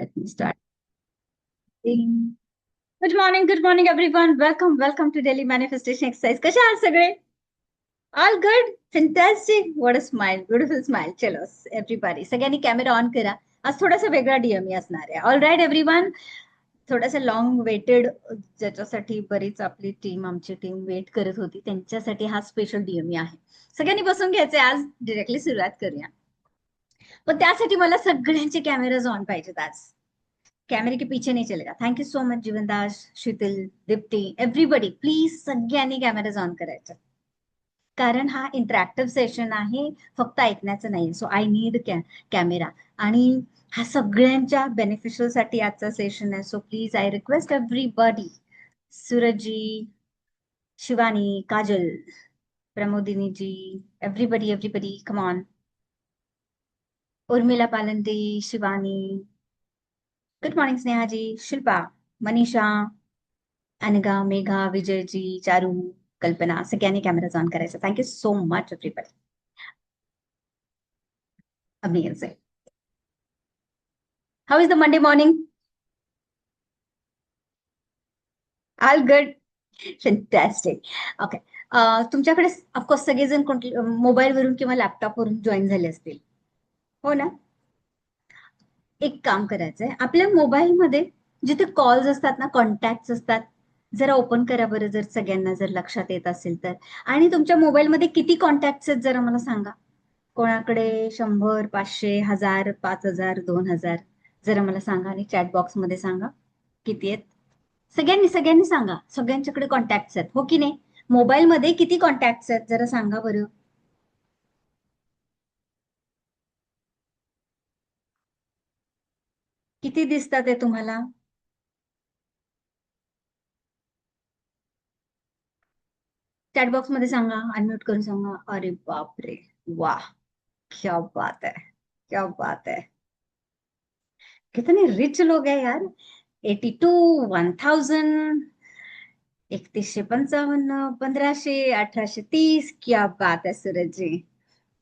Let me start. Good morning, everyone. Welcome to Daily Manifestation Exercise. कशा आहात सगळे? All good? Fantastic. What a smile. Beautiful smile. चलो, everybody. सगळ्यांनी camera on करा. आज थोडासा वेगळा डीएमई असणार आहे. All right everyone. थोडासा लॉंग वेटेड, ज्याच्यासाठी बरीच आपली टीम, आमची टीम वेट करत होती, त्यांच्यासाठी हा स्पेशल डीएमई आहे. सगळ्यांनी बसून घ्यायचे. आज डिरेक्टली सुरुवात करूया. पण त्यासाठी मला सगळ्यांचे कॅमेराज ऑन पाहिजेत आज. कैमरे के पीछे नहीं चलेगा. Thank you so much Jeevandas, Sheetal, Deepti, everybody. Please सगळ्यांनी कॅमेराज ऑन करायचं, कारण हा इंटरॅक्टिव्ह सेशन आहे, फक्त ऐकण्याचं नाही. सो आय नीड कॅमेरा, आणि हा सगळ्यांच्या बेनिफिशियल साठी आजचा सेशन आहे. So please I request everybody. Suraj ji, Shivani, Kajal, Pramodini ji, everybody come on. Urmila Palante, Shivani, good morning Sneha ji, Shilpa, Manisha, Anaga, Megha, Vijay ji, Charu, Kalpana, सगळ्यांनी कॅमेराज ऑन करायचा. Thank you so much everybody. Amazing. How is the Monday morning? All good. Fantastic. Okay. तुमच्याकडे of course सगळेजण मोबाईलवरून किंवा लॅपटॉपवरून जॉईन झाले असतील, हो ना? एक काम करायचंय, आपल्या मोबाईलमध्ये जिथे कॉल्स असतात ना, कॉन्टॅक्ट असतात, जरा ओपन करा बरं, जर सगळ्यांना जर लक्षात येत असेल तर. आणि तुमच्या मोबाईलमध्ये किती कॉन्टॅक्ट्स आहेत जरा मला सांगा. कोणाकडे 100, 500, 1000, 5000, 2000, जरा मला सांगा. आणि चॅट बॉक्स मध्ये सांगा किती आहेत. सगळ्यांनी सगळ्यांनी सांगा. सगळ्यांच्याकडे कॉन्टॅक्ट्स आहेत, हो की नाही? मोबाईलमध्ये किती कॉन्टॅक्ट्स आहेत जरा सांगा बरं. किती दिसतात आहे तुम्हाला? चॅट बॉक्स मध्ये सांगा, अनम्यूट करून सांगा. अरे बापरे, वाह, क्या बात है, क्या बात है. कितने रिच लोग हैं यार. 82, 1000, 3155, 1500, 1830. क्या बात है सूरज जी.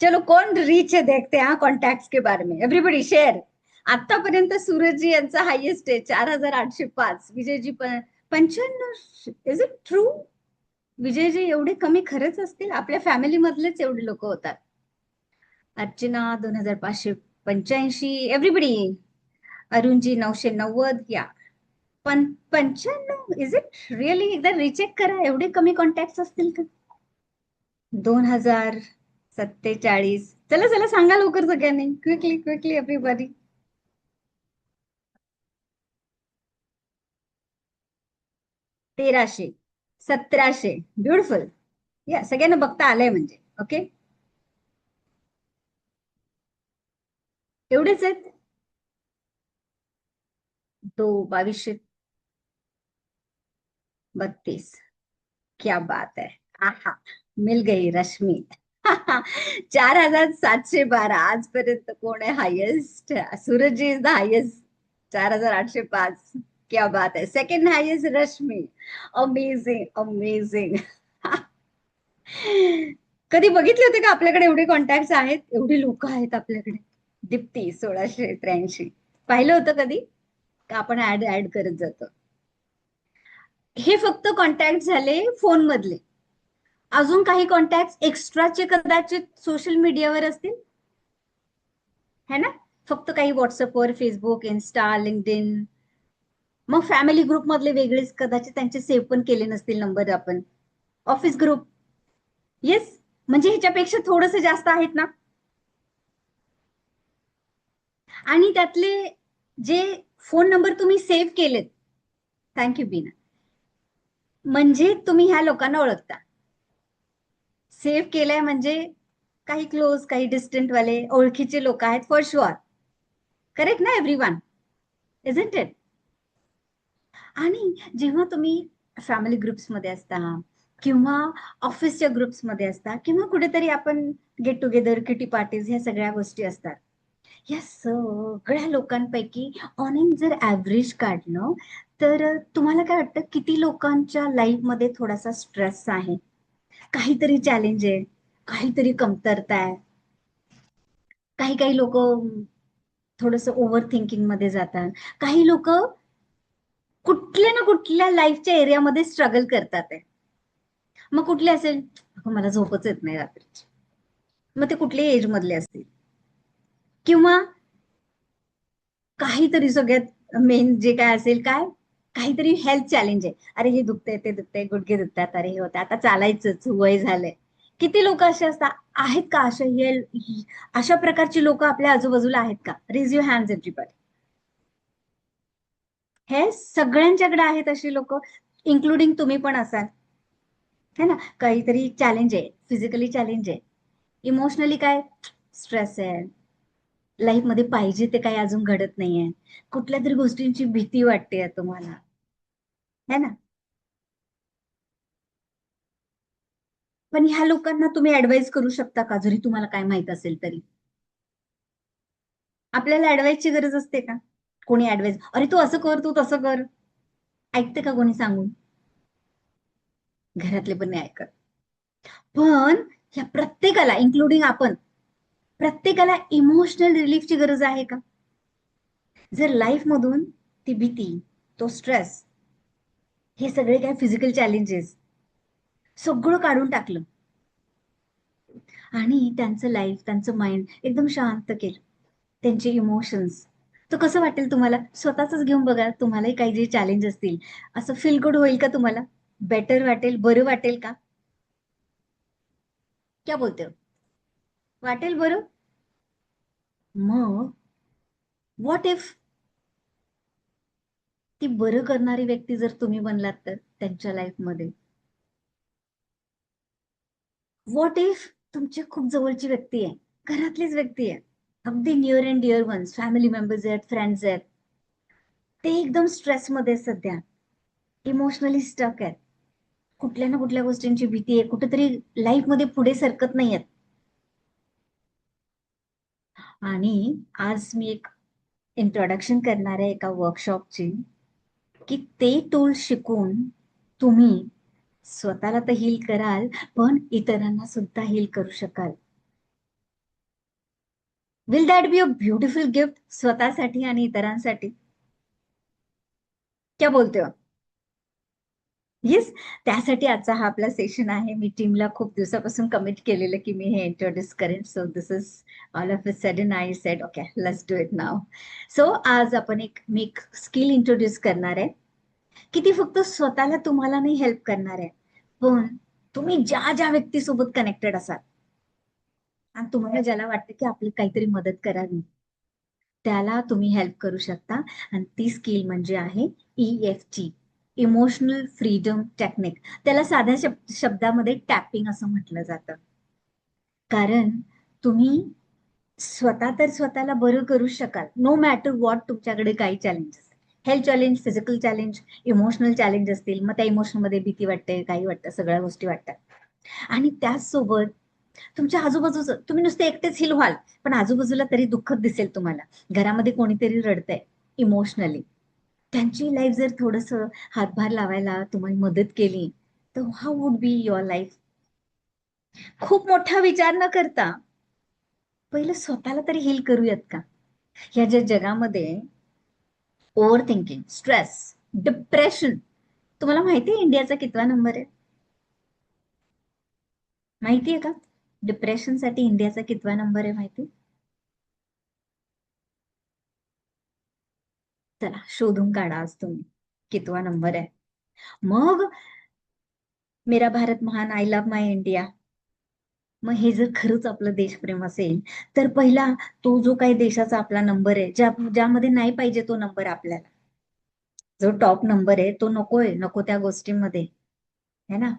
चलो, कौन रिच है देखते हैं कॉन्टॅक्ट के बारे में. Everybody share. आतापर्यंत सूरजजी यांचा हायेस्ट आहे 4805. Vijay ji 55. Is it true? Vijay ji एवढे कमी खरंच असतील? आपल्या फॅमिली मधलेच एवढे लोक होतात. अर्चना 2585. एव्हरीबडी. अरुणजी 990. या 55. Is it really? एकदा रिचेक करा, एवढे कमी कॉन्टॅक्ट असतील का? 2047. चला चला सांगा लवकर सगळ्यांनी, क्विकली क्विकली एव्हरीबडी. 1300, 1700. ब्युटिफुल. या सगळ्यांना बघता आलंय म्हणजे. ओके, एवढेच आहेत. 2232. क्या बात है. आहा, मिल गई रश्मी. 4712. आजपर्यंत कोण आहे highest? Suraj is the highest, 4805. क्या बात है. Second highest Rashmi. Amazing amazing. कधी बघितले होते का आपल्याकडे एवढे कॉन्टॅक्ट आहेत, एवढे लोक आहेत आपल्याकडे? दीप्ती 1683. पाहिलं होतं कधी का? आपण ऍड ऍड करत जातो. हे फक्त कॉन्टॅक्ट झाले फोन मधले. अजून काही कॉन्टॅक्ट एक्स्ट्राचे कदाचित सोशल मीडियावर असतील, है ना? फक्त काही व्हॉट्सअपवर, फेसबुक, इन्स्टा, लिंक्डइन. मग फॅमिली ग्रुप मधले वेगळेच कदाचित, त्यांचे सेव्ह पण केले नसतील नंबर आपण. Office group. येस, म्हणजे ह्याच्यापेक्षा थोडस जास्त आहेत ना. आणि त्यातले जे फोन नंबर तुम्ही सेव्ह केलेत, थँक्यू बीना, म्हणजे तुम्ही ह्या लोकांना ओळखता. सेव्ह केलंय म्हणजे काही क्लोज, काही डिस्टंट वाले ओळखीचे लोक आहेत फॉर शुअर. करेक्ट ना एव्हरीवन? Isn't it? आणि जेव्हा तुम्ही फॅमिली ग्रुप्समध्ये असता, किंवा ऑफिसच्या ग्रुप्समध्ये असता, किंवा कुठेतरी आपण गेट टुगेदर, किटी पार्टीज, ह्या सगळ्या गोष्टी असतात, या सगळ्या लोकांपैकी ऑन इन जर ऍव्हरेज काढलं, तर तुम्हाला काय वाटतं किती लोकांच्या लाईफ मध्ये थोडासा स्ट्रेस आहे, काहीतरी चॅलेंज आहे, काहीतरी कमतरता आहे? काही काही लोक थोडस ओव्हर थिंकिंग मध्ये जातात. काही लोक कुठल्या ना कुठल्या लाईफच्या एरियामध्ये स्ट्रगल करतात आहे. मग कुठले असेल, "अगं, मला झोपच येत नाही रात्रीची." मग ते कुठल्याही एज मधले असतील, किंवा काहीतरी सगळ्यात मेन जे काय असेल, काय काहीतरी हेल्थ चॅलेंज आहे. अरे हे दुखतंय, ते दुखतंय, गुडघे दुखतात, अरे हे होतं, आता चालायचंच वय झालंय. किती लोक असे असतात, आहेत का अशा अशा प्रकारची लोक आपल्या आजूबाजूला आहेत का? Raise your hands everybody. हे सगळ्यांच्याकडे आहेत अशी लोक, इन्क्लुडिंग तुम्ही पण असाल. है ना? काहीतरी चॅलेंज आहे, फिजिकली चॅलेंज आहे, इमोशनली काय स्ट्रेस आहे, लाईफ मध्ये पाहिजे ते काही अजून घडत नाहीये, कुठल्या तरी गोष्टींची भीती वाटते तुम्हाला, है ना? पण ह्या लोकांना तुम्ही ऍडवाइस करू शकता का, जरी तुम्हाला काय माहित असेल तरी? आपल्याला ऍडवाइसची गरज असते का? कोणी ऍडवाइस, अरे तू असं कर, तू तसं कर, ऐकते का कोणी सांगून? घरातले पण नाही ऐकत. पण ह्या प्रत्येकाला, इन्क्लुडिंग आपण, प्रत्येकाला इमोशनल रिलीफची गरज आहे का? जर लाईफ मधून ती भीती, तो स्ट्रेस, हे सगळे काय फिजिकल चॅलेंजेस सगळं काढून टाकलं आणि त्यांचं लाईफ, त्यांचं माइंड एकदम शांत केलं, त्यांचे इमोशन्स, तर कसं वाटेल तुम्हाला? स्वतःच घेऊन बघा, तुम्हालाही काही जे चॅलेंज असतील, असं फील गुड होईल का तुम्हाला? बेटर वाटेल, बरं वाटेल का? क्या बोलते हो? वाटेल बरं? मग व्हॉट इफ ती बरं करणारी व्यक्ती जर तुम्ही बनलात तर त्यांच्या लाईफमध्ये? व्हॉट इफ तुमची खूप जवळची व्यक्ती आहे, घरातलीच व्यक्ती आहे, अगदी near and dear ones, family members आहेत, फ्रेंड्स आहेत, ते एकदम स्ट्रेसमध्ये सध्या, इमोशनली स्टक आहेत, कुठल्या ना कुठल्या गोष्टींची भीती आहे, कुठेतरी लाईफ मध्ये पुढे सरकत नाहीयेत. आणि आज मी एक इंट्रोडक्शन करणार आहे एका वर्कशॉपची, की ते टूल शिकून तुम्ही स्वतःला तर हील कराल, पण इतरांना सुद्धा हील करू शकाल. Will that be a beautiful gift स्वतःसाठी आणि इतरांसाठी? क्या बोलते हो? येस. त्यासाठी आजचा हा आपला सेशन आहे. मी टीमला खूप दिवसापासून कमिट केलेलं की मी हे इंट्रोड्यूस करेन. So this is all of a sudden I said okay, let's do it now. So आज आपण मी एक स्किल इंट्रोड्यूस करणार आहे, की ती फक्त स्वतःला तुम्हाला नाही हेल्प करणार आहे, पण तुम्ही ज्या ज्या व्यक्तीसोबत कनेक्टेड असाल आणि तुम्हाला ज्याला वाटतं की आपली काहीतरी मदत करावी, त्याला तुम्ही हेल्प करू शकता. आणि ती स्किल म्हणजे आहे EFT, इमोशनल फ्रीडम टेक्निक. त्याला साध्या शब्दामध्ये टॅपिंग असं म्हटलं जातं. कारण तुम्ही स्वतः तर स्वतःला बरं करू शकाल, नो मॅटर व्हॉट तुमच्याकडे काही challenges, health challenge, physical challenge, emotional challenge असतील, मग त्या इमोशनल मध्ये भीती वाटते, काही वाटतं, सगळ्या गोष्टी वाटतात. आणि त्याचसोबत तुमच्या आजूबाजूचं, तुम्ही नुसते एकटेच हिल व्हाल, पण आजूबाजूला तरी दुःखच दिसेल तुम्हाला. घरामध्ये कोणीतरी रडतंय इमोशनली, त्यांची लाईफ जर थोडस हातभार लावायला तुम्ही मदत केली, तर how would be your life? खूप मोठा विचार न करता पहिलं स्वतःला तरी हील करूयात का? ह्या ज्या जगामध्ये ओव्हर थिंकिंग, स्ट्रेस, डिप्रेशन, तुम्हाला माहितीये इंडियाचा कितवा नंबर आहे? माहितीये का? डिप्रेशन साठी इंडियाचा कितवा नंबर आहे माहिती? चला शोधून काढा आज तुम्ही, कितवा नंबर आहे. मग मेरा भारत महान, आय लव्ह माय इंडिया, मग हे जर खरंच आपलं देशप्रेम असेल, तर पहिला तो जो काही देशाचा आपला नंबर आहे, ज्यामध्ये नाही पाहिजे तो नंबर आपल्याला, जो टॉप नंबर आहे तो नकोय, नको त्या गोष्टींमध्ये, है ना?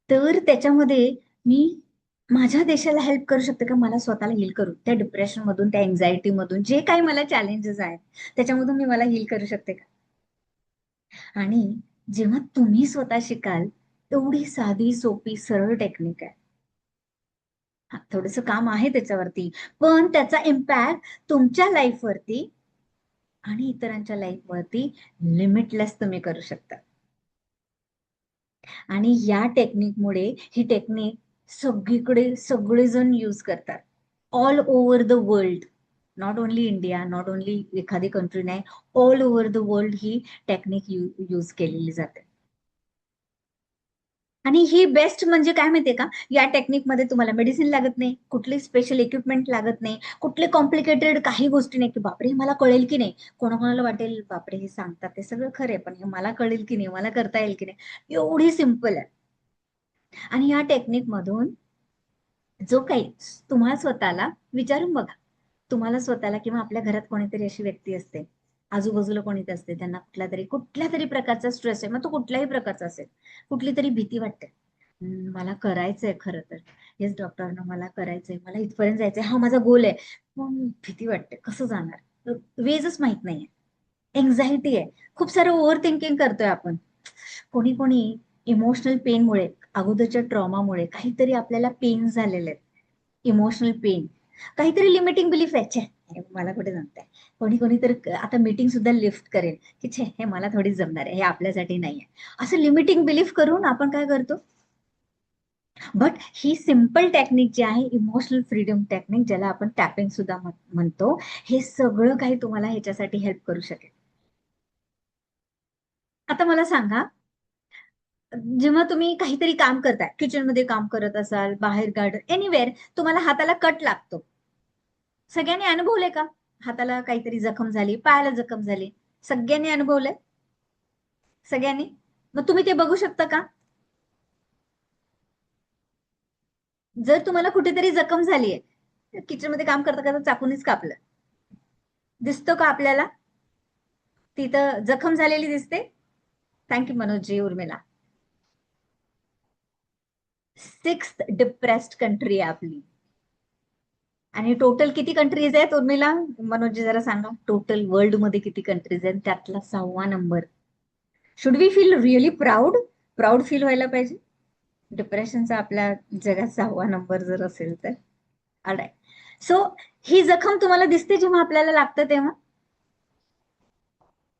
तर त्याच्यामध्ये मी माझ्या देशाला हेल्प करू शकते का, मला स्वतःला हील करू, त्या डिप्रेशन मधून, त्या एन्झायटी मधून, जे काही मला चॅलेंजेस आहेत त्याच्यामधून मी मला हील करू शकते का? आणि जेव्हा तुम्ही स्वतः शिकाल, एवढी साधी सोपी सरळ टेक्निक आहे. हा, थोडस काम आहे त्याच्यावरती, पण त्याचा इम्पॅक्ट तुमच्या लाईफवरती आणि इतरांच्या लाईफवरती लिमिटलेस तुम्ही करू शकता. आणि या टेक्निकमुळे, ही टेक्निक सगळीकडे सगळेजण यूज करतात, all over the world. Not only India, not only एखादी कंट्री नाही, all over the world he technique use केलेली जाते. आणि ही बेस्ट म्हणजे काय माहितीये का, या टेक्निक मध्ये तुम्हाला मेडिसिन लागत नाही, कुठली स्पेशल इक्विपमेंट लागत नाही, कुठले कॉम्प्लिकेटेड काही गोष्टी नाही, की बापरे हे मला कळेल की नाही. कोणाकोणाला वाटेल बापरे हे सांगतात ते सगळं खरे, पण हे मला कळेल की नाही, मला करता येईल की नाही. एवढी सिंपल आहे. आणि या टेक्निक मधून जो काही तुम्हाला स्वतःला विचारून बघा, तुम्हाला स्वतःला किंवा आपल्या घरात कोणीतरी अशी व्यक्ती असते, आजूबाजूला कोणीतरी असते, त्यांना कुठल्या तरी प्रकारचा स्ट्रेस आहे, मग तो कुठल्याही प्रकारचा असेल, कुठली तरी भीती वाटते. मला करायचंय खरं तर, येस डॉक्टरनं मला करायचंय, मला इथपर्यंत जायचंय, हा माझा गोल आहे, पण भीती वाटते कसं जाणार, वेजच माहित नाहीये, एन्झायटी आहे, खूप सारं ओव्हर थिंकिंग करतोय आपण. कोणी कोणी इमोशनल पेनमुळे, अगोदरच्या ट्रॉमामुळे काहीतरी आपल्याला पेन झालेले आहेत, इमोशनल पेन, काहीतरी लिमिटिंग बिलीफ आहे, छे हे मला कुठे जमतंय. कोणी कोणी तर आता मीटिंग सुद्धा लिफ्ट करेल, की छे हे मला थोडी जमणार आहे, हे आपल्यासाठी नाहीये, असं लिमिटिंग बिलीफ करून आपण काय करतो. बट ही सिम्पल टेक्निक जी आहे, इमोशनल फ्रीडम टेक्निक, ज्याला आपण टॅपिंग सुद्धा म्हणतो, हे सगळं काही तुम्हाला ह्याच्यासाठी हेल्प करू शकेल. आता मला सांगा, जेव्हा तुम्ही काहीतरी काम करताय, किचन मध्ये काम करत असाल, बाहेर गार्डन एनिवेअर, तुम्हाला हाताला कट लागतो. सगळ्यांनी अनुभवलंय का, हाताला काहीतरी जखम झाली, पायाला जखम झाली, सगळ्यांनी अनुभवलंय, सगळ्यांनी. मग तुम्ही ते बघू शकता का, जर तुम्हाला कुठेतरी जखम झालीये, किचन मध्ये काम करता करता चाकूनच कापलं, दिसतो का आपल्याला, तिथं जखम झालेली दिसते. Thank you Manoj ji, Urmila. 6th depressed country आहे आपली. आणि टोटल किती कंट्रीज आहेत उर्मिला, मनोज जरा सांगा, टोटल वर्ल्ड मध्ये किती कंट्रीज आहेत, त्यातला 6वा number. Should we feel really proud, proud feel व्हायला पाहिजे. डिप्रेशनचा आपल्या जगात 6वा नंबर जर असेल तर. आलाय. सो ही जखम तुम्हाला दिसते जेव्हा आपल्याला लागतं तेव्हा,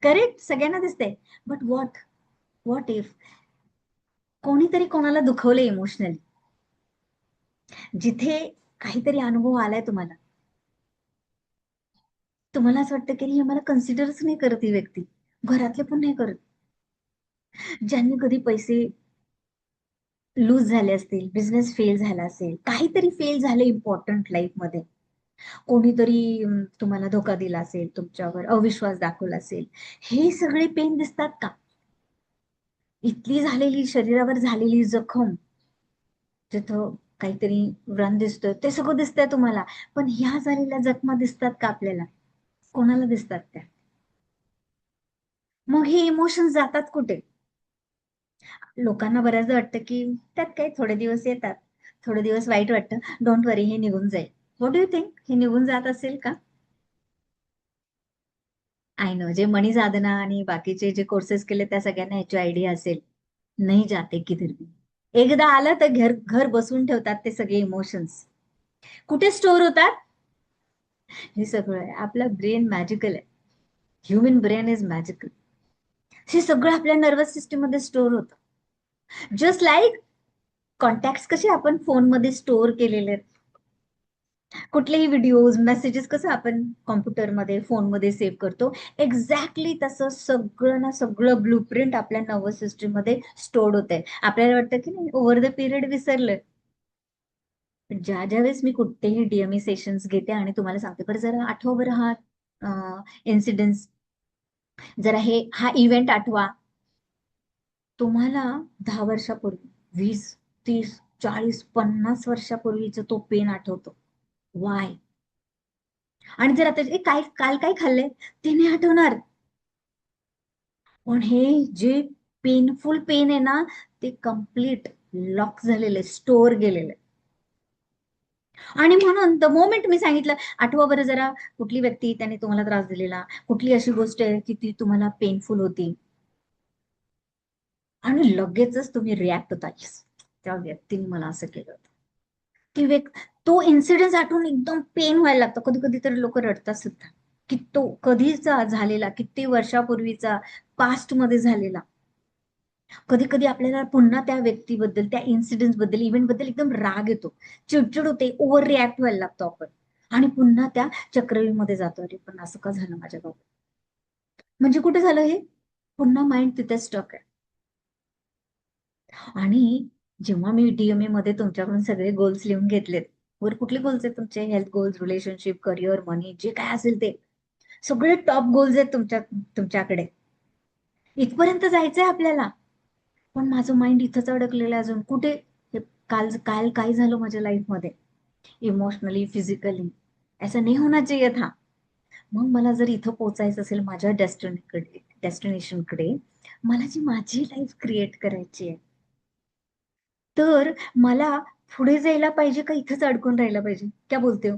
करेक्ट, सगळ्यांना दिसते. बट व्हॉट, व्हॉट इफ कोणीतरी कोणाला दुखवलं इमोशनली, जिथे काहीतरी अनुभव आलाय तुम्हाला, तुम्हाला असं वाटतं की हे मला कन्सिडरच नाही करत ही व्यक्ती, घरातले पण नाही करत, ज्यांनी कधी पैसे लूज झाले असतील, बिझनेस फेल झाला असेल, काहीतरी फेल झालं इम्पॉर्टंट लाईफ मध्ये, कोणीतरी तुम्हाला धोका दिला असेल, तुमच्यावर अविश्वास दाखवला असेल, हे सगळे पेन दिसतात का, इथली झालेली शरीरावर झालेली जखम, तिथं काहीतरी व्रण दिसतोय, ते सगळं दिसतंय तुम्हाला, पण ह्या झालेल्या जखमा दिसतात का आपल्याला, कोणाला दिसतात त्या. मग हे इमोशन्स जातात कुठे. लोकांना बऱ्याचदा वाटतं की त्यात काही थोडे दिवस येतात, थोडे दिवस वाईट वाटतं, डोंट वरी हे निघून जाईल. व्हॉट डू यू थिंक, हे निघून जात असेल का. आय नो, जे मणी साधना आणि बाकीचे जे कोर्सेस केले त्या सगळ्यांना ह्याची आयडिया असेल, नाही जाते किधर भी. एकदा आलं तर घर घर बसून ठेवतात ते सगळे इमोशन्स. कुठे स्टोर होतात, हे सगळं आहे, आपला ब्रेन मॅजिकल आहे, ह्युमन ब्रेन इज मॅजिकल. हे सगळं आपल्या नर्वस सिस्टीम मध्ये स्टोर होतं, जस्ट लाईक कॉन्टॅक्ट कसे आपण फोन मध्ये स्टोअर केलेले आहेत, कुठलेही व्हिडिओज मेसेजेस कसं आपण कॉम्प्युटरमध्ये फोनमध्ये सेव्ह करतो, एक्झॅक्टली तसं सगळं ना सगळं ब्लूप्रिंट आपल्या नर्वस सिस्टीम मध्ये स्टोर्ड होते. आपल्याला वाटतं की नाही ओव्हर द पिरियड विसरलं, ज्या ज्या वेळेस मी कुठेही डीएमई सेशन्स घेते आणि तुम्हाला सांगते, बरं जरा आठवा बरं हा इन्सिडेन्स, जरा हा इव्हेंट आठवा, तुम्हाला 10 वर्षापूर्वी, 20, 30, 40, 50 वर्षापूर्वीचा तो पेन आठवतो. वाय. आणि जर आता काय काल काय खाल्लंय ते नाही आठवणार, पण हे जे पेनफुल पेन आहे ना, ते कम्प्लीट लॉक झालेले, स्टोअर गेलेले. आणि म्हणून द मोमेंट मी सांगितलं आठवा बरं जरा, कुठली व्यक्ती त्याने तुम्हाला त्रास दिलेला, कुठली अशी गोष्ट आहे की ती तुम्हाला पेनफुल होती, आणि लगेचच तुम्ही रिॲक्ट होता, "Yes, त्या व्यक्तीने मला असं केलं होतं." ती व्यक्ती, तो इन्सिडेंट आठवून एकदम पेन व्हायला लागतं, कधी कधी तर लोक रडतात सुद्धा, की तो कधीचा झालेला, किती वर्षापूर्वीचा, पास्ट मध्ये झालेला. कधी कधी आपल्याला पुन्हा त्या व्यक्तीबद्दल, त्या इन्सिडेंट बद्दल, इव्हेंट बद्दल एकदम राग येतो, चिडचिड होते, ओव्हर रिॲक्ट व्हायला लागतो आपण. आणि पुन्हा त्या चक्रव्यूहमध्ये जातो, अरे पण असं का झालं माझ्या बाबतीत. म्हणजे कुठे झालं हे, पुन्हा माइंड तिथे स्टक आहे. आणि जेव्हा मी डीएमए मध्ये तुमच्याकडून सगळे गोल्स लिहून घेतलेत, वर कुठले गोल्स आहेत तुमचे, हेल्थ गोल्स, रिलेशनशिप, करिअर, मनी, जे काय असेल ते सगळे टॉप गोल्स आहेत तुमच्याकडे. इथपर्यंत जायचंय आपल्याला, पण माझं माइंड इथंच अडकलेलं आहे अजून. कुठे, हे काल काल काय झालं माझ्या लाईफमध्ये, इमोशनली, फिजिकली, ऐसा नहीं होना चाहिए था. मग मला जर इथं पोहोचायचं असेल माझ्या डेस्टिनेशनकडे, मला जी माझी लाईफ क्रिएट करायची आहे, तर मला पुढे जायला पाहिजे का इथंच अडकून राहायला पाहिजे, क्या बोलते हो.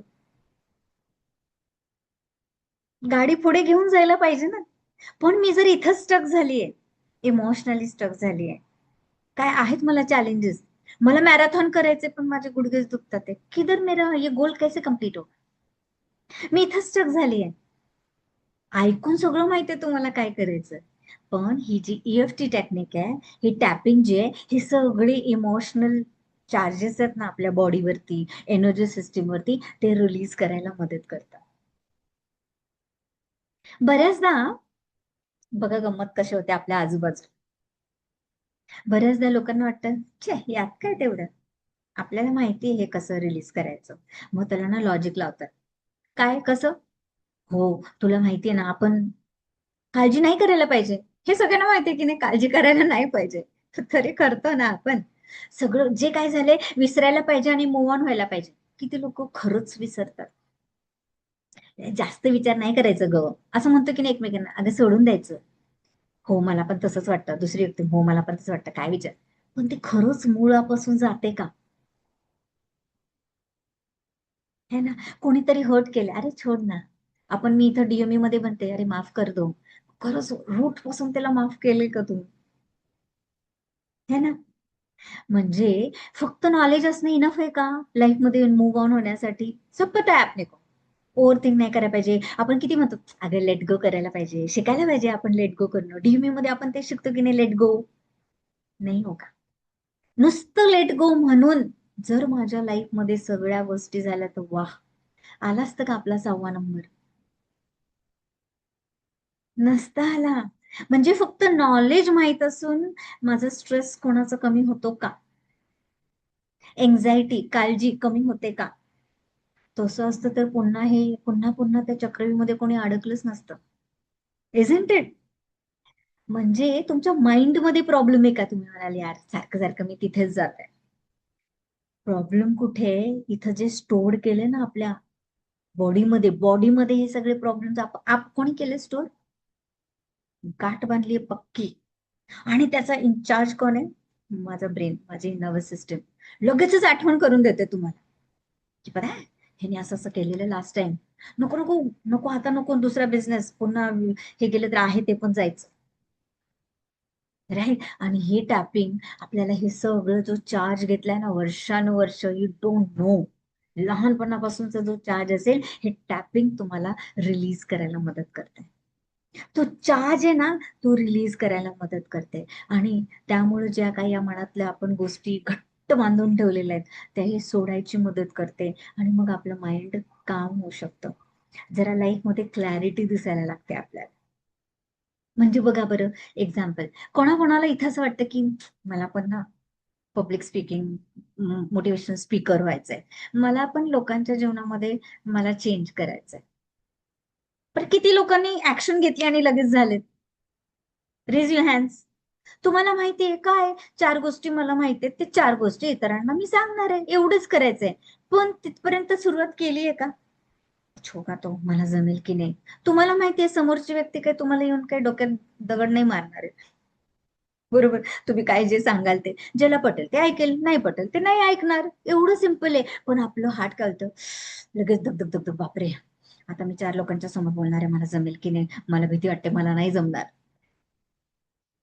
गाडी पुढे घेऊन जायला पाहिजे ना. पण मी जर इथंच स्टक झालीये, इमोशनली स्टक झालीये, काय आहेत मला चॅलेंजेस, मला मॅरेथॉन करायचे पण माझे गुडघेच दुखतात आहे, किधर मेरा ये गोल कैसे कम्प्लीट हो. मी इथंच स्टक झालीये. ऐकून सगळं माहितीये तुम्हाला काय करायचं, पण ही जी ईएफटी टेक्निक आहे, ही टॅपिंग जे आहे, हे सगळे इमोशनल चार्जेस आहेत ना आपल्या बॉडीवरती, एनर्जी सिस्टीम वरती, ते रिलीज करायला मदत करतात. बऱ्याचदा बघा गंमत कशी होते आपल्या आजूबाजू, बऱ्याचदा लोकांना वाटतं छे यात काय तेवढं, आपल्याला माहिती आहे हे कसं रिलीज करायचं. मग त्याला ना लॉजिक लावतात, काय कसं, हो तुला माहितीये ना आपण काळजी नाही करायला पाहिजे, हे सगळ्यांना माहितीये की नाही काळजी करायला नाही पाहिजे, तरी करतो ना आपण. सगळं जे काय झालंय विसरायला पाहिजे आणि मूव्ह ऑन व्हायला पाहिजे. किती लोक खरंच विसरतात. जास्त विचार नाही करायचं ग, असं म्हणतो की नाही एकमेकांना, अगं सोडून द्यायचं. हो मला पण तसंच वाटतं, दुसरी व्यक्ती, हो मला पण तसं वाटतं, काय विचार. पण ते खरंच मुळापासून जाते का, है ना. कोणीतरी हर्ट केले, अरे छोड ना. आपण, मी इथं डीएमई मध्ये म्हणते अरे माफ कर दो, खरंच रूट पासून त्याला माफ केले का तू, है ना. म्हणजे फक्त नॉलेज असणं इनफ आहे का लाईफ मध्ये मूव्ह ऑन होण्यासाठी. सब पता है आपने को, ओव्हर थिंक नाही करायला पाहिजे. आपण किती म्हणतो अगं लेट गो करायला पाहिजे, शिकायला पाहिजे आपण लेट गो करणं. डीएमई मध्ये आपण ते शिकतो की नाही, लेट गो नाही हो का. नुसतं लेट गो म्हणून जर माझ्या लाईफ मध्ये सगळ्या गोष्टी झाल्या तर वाह, आला असतं का आपला 6वा नंबर, नसता आला. म्हणजे फक्त नॉलेज माहित असून माझा स्ट्रेस कोणाचा कमी होतो का, एन्झायटी काळजी कमी होते का. तसं असतं तर पुन्हा हे पुन्हा पुन्हा त्या चक्रव्यूहमध्ये कोणी अडकलंच नसतं. इझंट इट. म्हणजे तुमच्या माइंड मध्ये प्रॉब्लेम आहे का, तुम्ही म्हणाले यार सारखं सारखं मी तिथेच जात आहे. प्रॉब्लेम कुठे आहे, इथं जे स्टोअर केले ना आपल्या बॉडीमध्ये हे सगळे प्रॉब्लेम्स आप कोणी केले स्टोअर, गाठ बांधली पक्की. आणि त्याचा इन्चार्ज कोण आहे, माझा ब्रेन, माझी नर्वस सिस्टम. लगेचच आठवण करून देते तुम्हाला की बघा ह्याने असं असं केलेलं लास्ट टाइम, नको नको नको, आता नको, दुसरा बिझनेस पुन्हा हे गेलं तर आहे ते पण जायचं, राईट. आणि हे टॅपिंग आपल्याला हे सगळं जो चार्ज घेतलाय ना वर्षानुवर्ष, यू डोंट नो, लहानपणापासूनचा जो चार्ज असेल, हे टॅपिंग तुम्हाला रिलीज करायला मदत करते. तो चार्ज आहे ना, तो रिलीज करायला मदत करते. आणि त्यामुळे ज्या काही या मनातल्या आपण गोष्टी घट्ट बांधून ठेवलेल्या आहेत, त्या हे सोडायची मदत करते. आणि मग आपलं माइंड काम होऊ शकतं. जरा लाईफ मध्ये क्लॅरिटी दिसायला लागते आपल्याला. म्हणजे बघा बरं, एक्झाम्पल, कोणाकोणाला इथं असं वाटतं की मला पण ना पब्लिक स्पीकिंग, मोटिवेशनल स्पीकर व्हायचंय, मला पण लोकांच्या जीवनामध्ये मला चेंज करायचंय. पण किती लोकांनी ऍक्शन घेतली आणि लगेच झाले, रेज युअर हँड्स. तुम्हाला माहितीये काय, 4 गोष्टी मला माहितीये, ते 4 गोष्टी इतरांना मी सांगणार आहे, एवढंच करायचंय. पण तिथपर्यंत सुरुवात केलीये का, छोका तो मला जमेल की नाही. तुम्हाला माहितीये समोरची व्यक्ती काय तुम्हाला येऊन काय डोक्यात दगड नाही मारणार आहे, बरोबर. तुम्ही काय जे सांगाल ते, ज्याला पटेल ते ऐकेल, नाही पटेल ते नाही ऐकणार, एवढं सिंपल आहे. पण आपलं हार्ट काय होतं, लगेच धक धक धक धक, बापरे आता मी 4 लोकांच्या समोर बोलणार आहे, मला जमेल की नाही, मला भीती वाटते, मला नाही जमणार,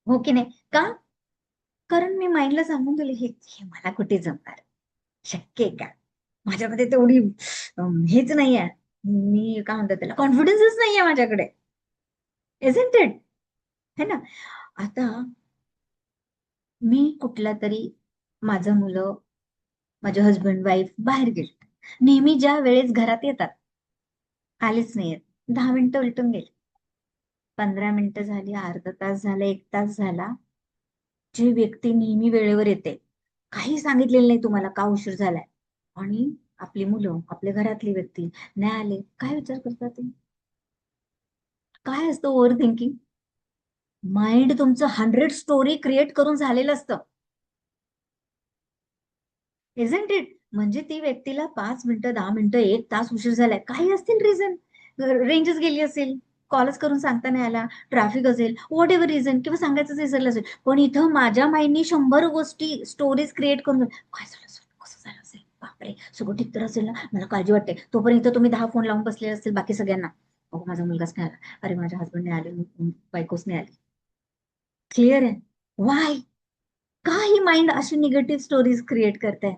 हो की नाही. का, कारण मी माइंडला सांगून दिले हे हे मला कुठे जमणार, शक्य आहे का, माझ्यामध्ये तेवढी हेच नाहीये, मी काय म्हणतात त्याला, कॉन्फिडन्सच नाहीये माझ्याकडे, इजंट इट, है ना. आता मी कुठला तरी, माझं मुलं, माझे हस्बंड वाईफ बाहेर गेले, नेहमी ज्या वेळेस घरात येतात आलीच नाहीयेत. 10 मिनिटं उलटून गेली, 15 मिनिटं झाली, अर्धा तास झाला, 1 तास झाला. जी व्यक्ती नेहमी वेळेवर येते, काही सांगितलेलं नाही तुम्हाला का उशीर झालाय, आणि आपली मुलं, आपल्या घरातली व्यक्ती नाही आले, काय विचार करतात ते? काय असतं ओव्हर थिंकिंग? माइंड तुमचं 100 स्टोरी क्रिएट करून झालेलं असतं. Isn't it? म्हणजे ती व्यक्तीला 5 मिनिटं, 10 मिनिटं, 1 तास उशीर झालाय, काही असतील रिझन. रेंजच गेली असेल, कॉलच करून सांगता नाही आला, ट्रॅफिक असेल, व्हॉट एव्हर रिझन, किंवा सांगायचंच विसरलं असेल. पण इथं माझ्या माइंडनी 100 गोष्टी, स्टोरीज क्रिएट करून काय झालं असेल, कसं झालं असेल, बापरे सगळं ठीक तर असेल ना, मला काळजी वाटते. तोपर्यंत तुम्ही 10 फोन लावून बसलेले असतील बाकी सगळ्यांना. अहो माझा मुलगाच नाही आला, अरे माझ्या हसबंड नाही आले, बायकोच नाही आली. क्लिअर आहे? वाय? का ही माइंड अशी निगेटिव्ह स्टोरीज क्रिएट करते?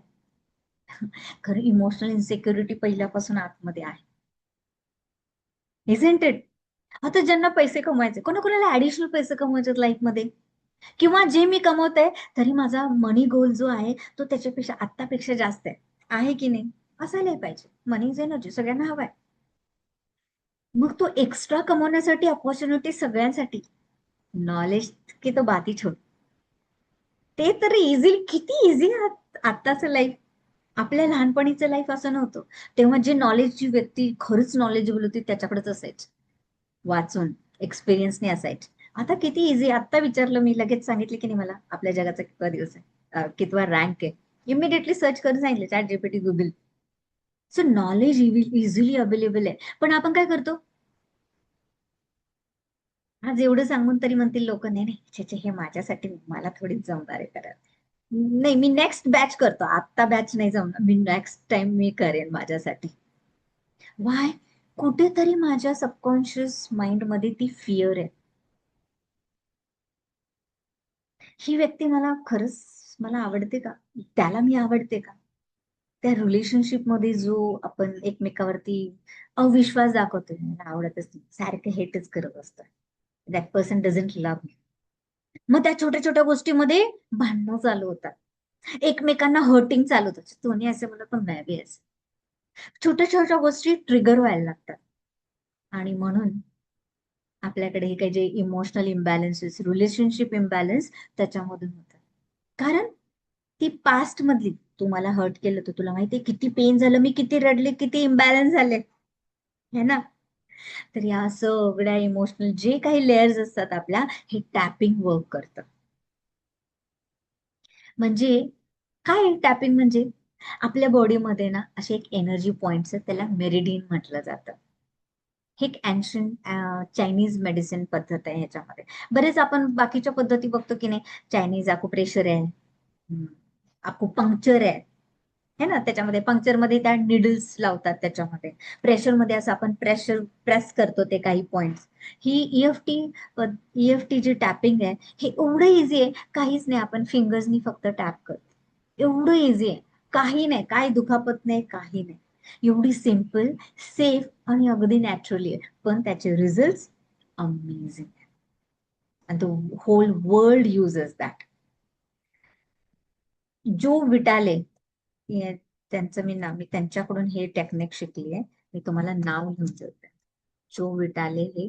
खरं इमोशनल इन्सेक्युरिटी पहिल्यापासून आतमध्ये आहे. इझंट इट? आता ज्यांना पैसे कमवायचे, कोणाकोणाला ऍडिशनल पैसे कमवायचे लाईफमध्ये, किंवा जे मी कमवते तरी माझा मनी गोल जो आहे तो त्याच्यापेक्षा आत्तापेक्षा जास्त आहे की नाही? असायलाही पाहिजे. मनी इज एनर्जी, सगळ्यांना हवाय. मग तो एक्स्ट्रा कमवण्यासाठी अपॉर्च्युनिटी सगळ्यांसाठी. नॉलेज की तो बाती छोड, ते तर इझी, किती इझी आत्ताचं लाईफ. आपल्या लहानपणीचं लाईफ असं नव्हतं. तेव्हा जे नॉलेजची व्यक्ती खरंच नॉलेजेबल होती त्याच्याकडेच असायची, वाचून एक्सपिरियन्सने असायची. आता किती इझी, आता विचारलं मी लगेच सांगितले की नाही मला आपल्या जगाचा कितवा दिवस आहे, कितवा रँक आहे, इमिडिएटली सर्च करून सांगितलं, chat GPT, Google. So knowledge easily available आहे. पण आपण काय करतो? आज एवढं सांगून तरी म्हणतील लोक, नाही नाही छे छे, हे माझ्यासाठी नाही, मला थोडीच जमणार आहे करायला. नाही, मी नेक्स्ट बॅच करतो, आता बॅच नाही जमणार, मी नेक्स्ट टाइम मी करेन माझ्यासाठी. वाय? कुठेतरी माझ्या सबकॉन्शियस माइंड मध्ये ती फिअर आहे. ही व्यक्ती मला खरंच मला आवडते का? त्याला मी आवडते का? त्या रिलेशनशिप मध्ये जो आपण एकमेकावरती अविश्वास दाखवतोय, मला आवडतच नाही, सारखं हेटच करत असतं, दॅट पर्सन डझंट लव्ह मी. मग त्या छोट्या छोट्या गोष्टीमध्ये भांडणं चालू होतात, एकमेकांना हर्टिंग चालू होतं, दोन्ही असं म्हणत पण नाही बी असं. छोट्या छोट्या गोष्टी ट्रिगर व्हायला लागतात. आणि म्हणून आपल्याकडे हे काही जे इमोशनल इम्बॅलन्सेस, रिलेशनशिप इम्बॅलन्स त्याच्यामधून होतात. कारण ती पास्ट मधली, तुम्हाला हर्ट केलं तर तुला माहितीये किती पेन झालं, मी किती रडले, किती इम्बॅलन्स झाले, है ना? तर या सगळ्या इमोशनल जे काही लेयर्स असतात आपल्या, हे टॅपिंग वर्क करतं. म्हणजे काय टॅपिंग म्हणजे? आपल्या बॉडीमध्ये ना असे एक एनर्जी पॉइंट्स आहेत, त्याला मेरिडियन म्हटलं जातं. हे एक अँशियंट चायनीज मेडिसिन पद्धत आहे. ह्याच्यामध्ये बरेच आपण बाकीच्या पद्धती बघतो की नाही, चायनीज अकुप्रेशर आहे, अकुपंक्चर आहे, है ना? त्याच्यामध्ये पंक्चर मध्ये त्या निडल्स लावतात, त्याच्यामध्ये प्रेशर मध्ये असं आपण प्रेस करतो ते काही पॉइंट्स. ही ईएफटी जी टॅपिंग आहे, हे एवढं इझी आहे, काहीच नाही, आपण फिंगर्सनी फक्त टॅप करतो, एवढं इझी आहे. काही नाही, काही दुखापत नाही, काही नाही, एवढी सिम्पल, सेफ आणि अगदी नॅचरली आहे. पण त्याचे result amazing, and the whole world uses that. Joe Vitale, त्यांचं मी त्यांच्याकडून हे टेक्निक शिकली आहे. मी तुम्हाला नाव घेऊन देते. जो विटाले हे,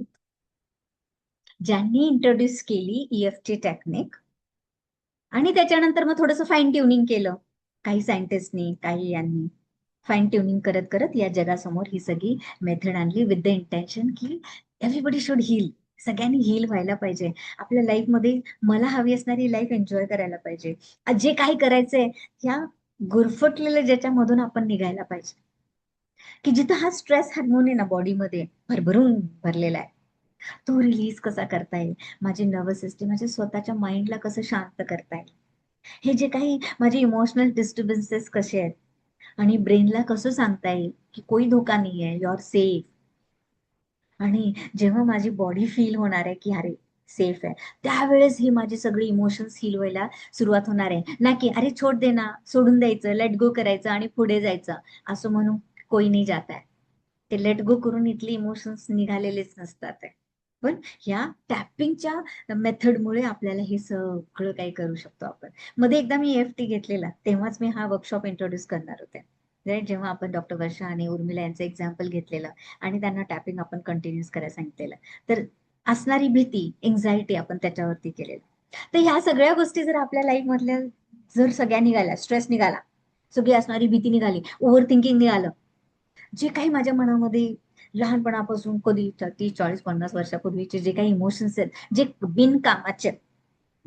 ज्यांनी इंट्रोड्यूस केली ईएफटी टेक्निक, आणि त्याच्यानंतर मग थोडंसं फाईन ट्युनिंग केलं, काही सायंटिस्टनी, काही यांनी फाईन ट्युनिंग करत करत या जगासमोर ही सगळी मेथड आणली, विथ द इंटेन्शन की एव्हरीबडी शुड हील, सगळ्यांनी हील व्हायला पाहिजे, आपल्या लाईफमध्ये मला हवी असणारी लाईफ एन्जॉय करायला पाहिजे, जे काही करायचंय या गुरफटलेलं ज्याच्यामधून आपण निघायला पाहिजे. की जिथं हा स्ट्रेस हार्मोन आहे ना बॉडीमध्ये भरभरून भरलेला आहे, तो रिलीज कसा करता येईल, माझी नर्वस सिस्टीम, माझ्या स्वतःच्या माइंडला कसं शांत करता येईल, हे जे काही माझे इमोशनल डिस्टर्बन्सेस कसे आहेत, आणि ब्रेनला कसं सांगता येईल की कोई धोका नाही आहे, यू आर सेफ. आणि जेव्हा माझी बॉडी फील होणार आहे की अरे सेफ आहे, त्यावेळेस ही माझी सगळी इमोशन्स हील व्हायला सुरुवात होणार आहे. ना की अरे छोड दे ना, सोडून द्यायचं, लेट गो करायचं आणि पुढे जायचं, असं म्हणून कोई नाही जात आहे. ते लेट गो करून इथले इमोशन्स निघालेलेच नसतात आहे. पण ह्या टॅपिंगच्या मेथडमुळे आपल्याला हे सगळं काही करू शकतो आपण. मध्ये एकदा मी EFT घेतलेला, तेव्हाच मी हा वर्कशॉप इंट्रोड्यूस करणार होते. राईट. जेव्हा आपण डॉक्टर वर्षा आणि उर्मिला यांचं एक्झाम्पल घेतलेलं आणि त्यांना टॅपिंग आपण कंटिन्यूस करायला सांगितलेलं, तर असणारी भीती, एन्झायटी आपण त्याच्यावरती केलेलं. तर ह्या सगळ्या गोष्टी जर आपल्या लाईफ मधल्या जर सगळ्या निघाल्या, स्ट्रेस निघाला, सगळी असणारी भीती निघाली, ओव्हर थिंकिंग निघालं, जे काही माझ्या मनामध्ये लहानपणापासून कधी 30, 40, 50 वर्षापूर्वीचे जे काही इमोशन्स आहेत, जे बिनकामाचे आहेत,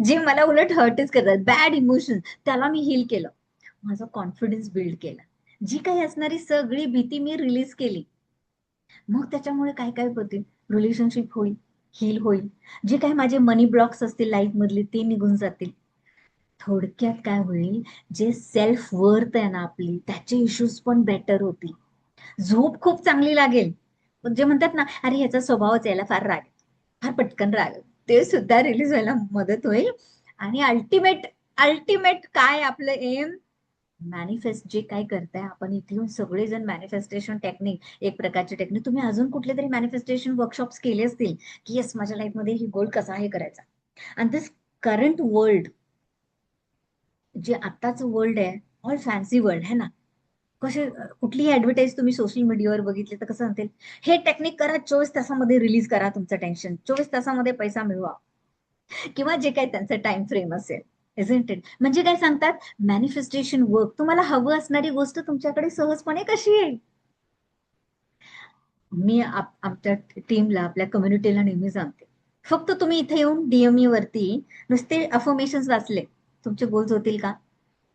जे मला उलट हर्टच करतात, बॅड इमोशन, त्याला मी हील केलं. माझा कॉन्फिडन्स बिल्ड केला. जी काही असणारी सगळी भीती मी रिलीज केली. मग त्याच्यामुळे काय काय होतील, रिलेशनशिप होईल, हील होईल. जे काही माझे मनी ब्लॉक्स असतील लाईफ मधले ते निघून जातील. थोडक्यात काय होईल, जे सेल्फ वर्थ आहे ना आपली, त्याचे इश्यूज पण बेटर होतील. झोप खूप चांगली लागेल. पण जे म्हणतात ना, अरे ह्याचा स्वभावच यायला फार राग, फार पटकन राग, ते सुद्धा रिलीज व्हायला मदत होईल. आणि अल्टिमेट अल्टिमेट काय आपलं एम, मॅनिफेस्ट जे काय करताय आपण इथे येऊन सगळेजण, मॅनिफेस्टेशन टेक्निक एक प्रकारची टेक्निक. तुम्ही अजून कुठले तरी मॅनिफेस्टेशन वर्कशॉप्स केले असतील की येस माझ्या लाईफ मध्ये ही गोल कसा हे करायचा. आणि दिस करंट वर्ल्ड, जे आत्ताचं वर्ल्ड आहे, ऑल फॅन्सी वर्ल्ड है ना. कसे कुठलीही ऍडव्हर्टाईज तुम्ही सोशल मीडियावर बघितली तर कसं म्हणतील, हे टेक्निक करा, 24 तासामध्ये रिलीज करा तुमचं टेन्शन, 24 तासामध्ये पैसा मिळवा, किंवा जे काही त्यांचं टाइम फ्रेम असेल. Isn't it? म्हणजे काय सांगतात, मॅनिफेस्टेशन वर्क, तुम्हाला हवं असणारी गोष्ट तुमच्याकडे सहजपणे कशी येईल. मी आमच्या टीमला, आपल्या कम्युनिटीला नेहमी सांगते, फक्त तुम्ही इथे येऊन डीएमई वरती नुसते अफर्मेशन्स वाचले, तुमचे गोल्स होतील का?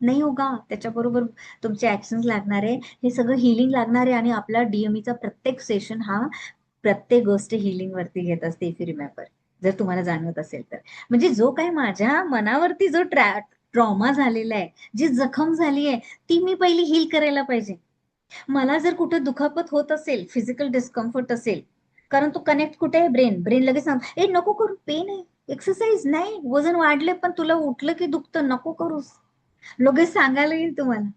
नाही होगा. त्याच्याबरोबर तुमचे ऍक्शन्स लागणार आहे, हे सगळं हिलिंग लागणार आहे. आणि आपला डीएमईचा प्रत्येक सेशन हा प्रत्येक गोष्ट हिलिंग वरती घेत असते, इफ यू रिमेंबर, जर तुम्हाला जाणवत असेल तर. म्हणजे जो काही माझ्या मनावरती जो ट्रॉमा झालेला आहे, जी जखम झाली आहे, ती मी पहिली हील करायला पाहिजे. मला जर कुठे दुखापत होत असेल, फिजिकल डिस्कम्फर्ट असेल, कारण तो कनेक्ट कुठे आहे, ब्रेन. ब्रेन लगेच सांग, ए नको करू, पेन आहे, एक्सरसाइज नाही, वजन वाढले पण तुला उठलं की दुखतं, नको करूस, लगेच सांगायला येईल तुम्हाला.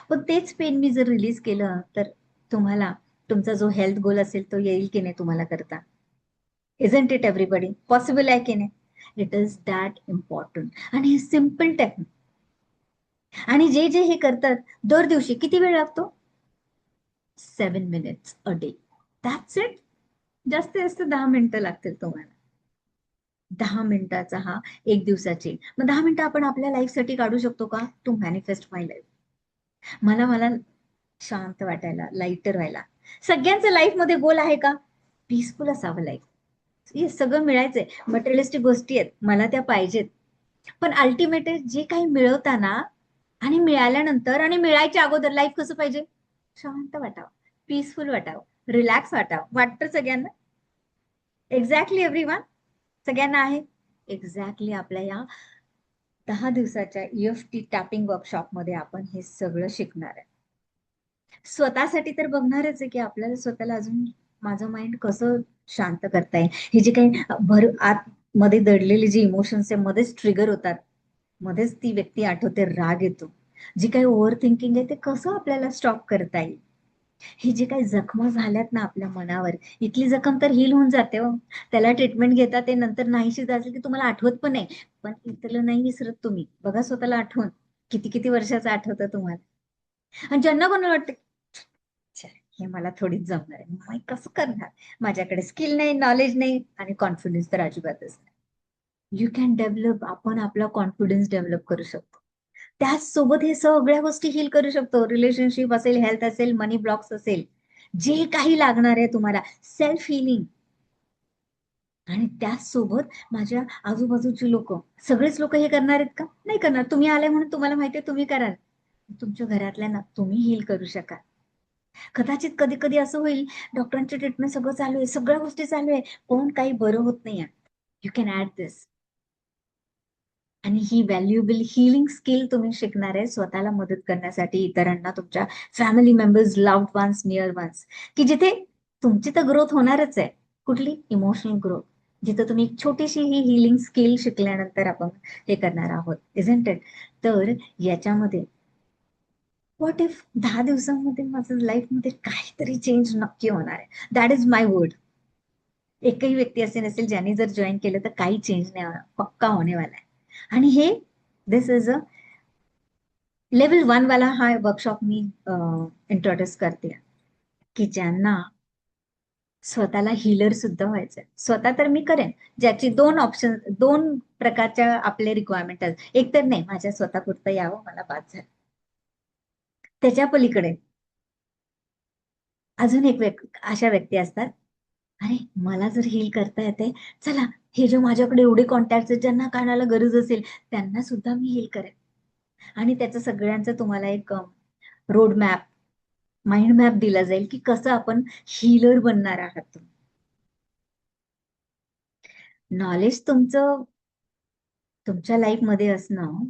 पण तेच पेन मी जर रिलीज केलं तर तुम्हाला तुमचा जो हेल्थ गोल असेल तो येईल की नाही तुम्हाला करता. Isn't it everybody? पॉसिबल आहे की नाही? It is that important. आणि हे सिम्पल टेक्निक. आणि जे जे हे करतात, दर दिवशी किती वेळ लागतो, 7 minutes a day, that's it. जास्तीत जास्त 10 मिनिटं लागतील तुम्हाला. 10 मिनिटाचा हा एक दिवसाची, मग 10 मिनिटं आपण आपल्या लाईफसाठी काढू शकतो का, टू मॅनिफेस्ट माय लाईफ. मला मला शांत वाटायला, लाईटर व्हायला. सगळ्यांचं लाईफ मध्ये गोल आहे का, पीसफुल असावं लाईफ. हे सगळं मिळायचंय, मटेरियलिस्टिक गोष्टी आहेत, मला त्या पाहिजेत. पण अल्टिमेट जे काही मिळवताना आणि मिळाल्यानंतर आणि मिळायच्या अगोदर लाईफ कसं पाहिजे, शांत वाटावं, पीसफुल वाटावं, रिलॅक्स वाटावं. वाटतं सगळ्यांना? एक्झॅक्टली एव्हरीवन, सगळ्यांना आहे. एक्झॅक्टली आपल्या या 10 दिवसाच्या EFT टॅपिंग वर्कशॉपमध्ये आपण हे सगळं शिकणार आहे. स्वतःसाठी तर बघणारच आहे की आपल्याला स्वतःला अजून, माझं माइंड कसं शांत करता येईल. हे जे काही भर आत मध्ये दडलेले जे इमोशन्स आहे, मध्येच ट्रिगर होतात, मध्येच ती व्यक्ती आठवते, राग येतो, जी काही ओव्हर थिंकिंग आहे ते कसं आपल्याला स्टॉप करता येईल. हे जे काही जखमा झाल्यात ना आपल्या मनावर, इथली जखम तर हील होऊन जाते हो. त्याला ट्रीटमेंट घेता, ते नंतर नाहीशी असेल की तुम्हाला आठवत पण नाही. पण इथलं नाही विसरत तुम्ही. बघा स्वतःला आठवून, किती किती वर्षाचं आठवतं तुम्हाला. आणि ज्यांना कोणाला वाटतं, "छे, हे मला थोडीच जमणार आहे, मी कसं करणार, माझ्याकडे स्किल नाही, नॉलेज नाही आणि कॉन्फिडन्स तर अजिबातच नाही." यू कॅन डेव्हलप, आपण आपला कॉन्फिडन्स डेव्हलप करू शकतो. त्याचसोबत हे सगळ्या गोष्टी हील करू शकतो. रिलेशनशिप असेल, हेल्थ असेल, मनी ब्लॉक्स असेल, जे काही लागणार आहे तुम्हाला, सेल्फ हिलिंग. आणि त्याचसोबत माझ्या आजूबाजूची लोक, सगळेच लोक हे करणार आहेत का, नाही करणार. तुम्ही आले म्हणून तुम्हाला माहितीये तुम्ही कराल. तुमच्या घरातल्यांना तुम्ही हील करू शकाल. कदाचित कधी कधी असं होईल, डॉक्टरांची ट्रीटमेंट सगळं चालू आहे, सगळ्या गोष्टी चालू आहे, पण काही बरं होत नाहीये. यू कॅन ऍड दिस. आणि ही व्हॅल्युएबल हिलिंग स्किल तुम्ही शिकणार आहे स्वतःला मदत करण्यासाठी, इतरांना, तुमच्या family members, loved ones, near ones, की जिथे तुमची तर ग्रोथ होणारच आहे. कुठली, इमोशनल ग्रोथ, जिथे तुम्ही एक छोटीशी ही हिलिंग स्किल शिकल्यानंतर आपण हे करणार आहोत, इजंट इट? तर याच्यामध्ये व्हॉट इफ 10 दिवसांमध्ये माझं लाईफमध्ये काहीतरी चेंज नक्की होणार आहे. That is my word. एकही व्यक्ती असे नसेल ज्यांनी जर जॉईन केलं तर काही चेंज नाही होणार, पक्का होणे वाला आहे. आणि हे, दिस इज अ लेवल 1 वाला हा वर्कशॉप मी इंट्रोड्यूस करते, की ज्यांना स्वतःला हीलर सुद्धा व्हायचंय. स्वतः तर मी करेन, ज्याची दोन ऑप्शन, दोन प्रकारच्या आपले रिक्वायरमेंट आहेत. एक तर नाही, माझ्या स्वतः पुरतं यावं, मला बात झालं. त्याच्या पलीकडे अजून एक अशा व्यक्ती असतात, अरे मला जर हील करता येते, चला हे जे माझ्याकडे एवढे कॉन्टॅक्ट आहेत, ज्यांना कानाला गरज असेल त्यांना सुद्धा मी हील करेन. आणि त्याचं सगळ्यांचं तुम्हाला एक रोड मॅप, माइंड मॅप दिला जाईल, की कसं आपण हीलर बनणार आहात तुम्ही. नॉलेज तुमचं तुमच्या लाईफमध्ये असणं,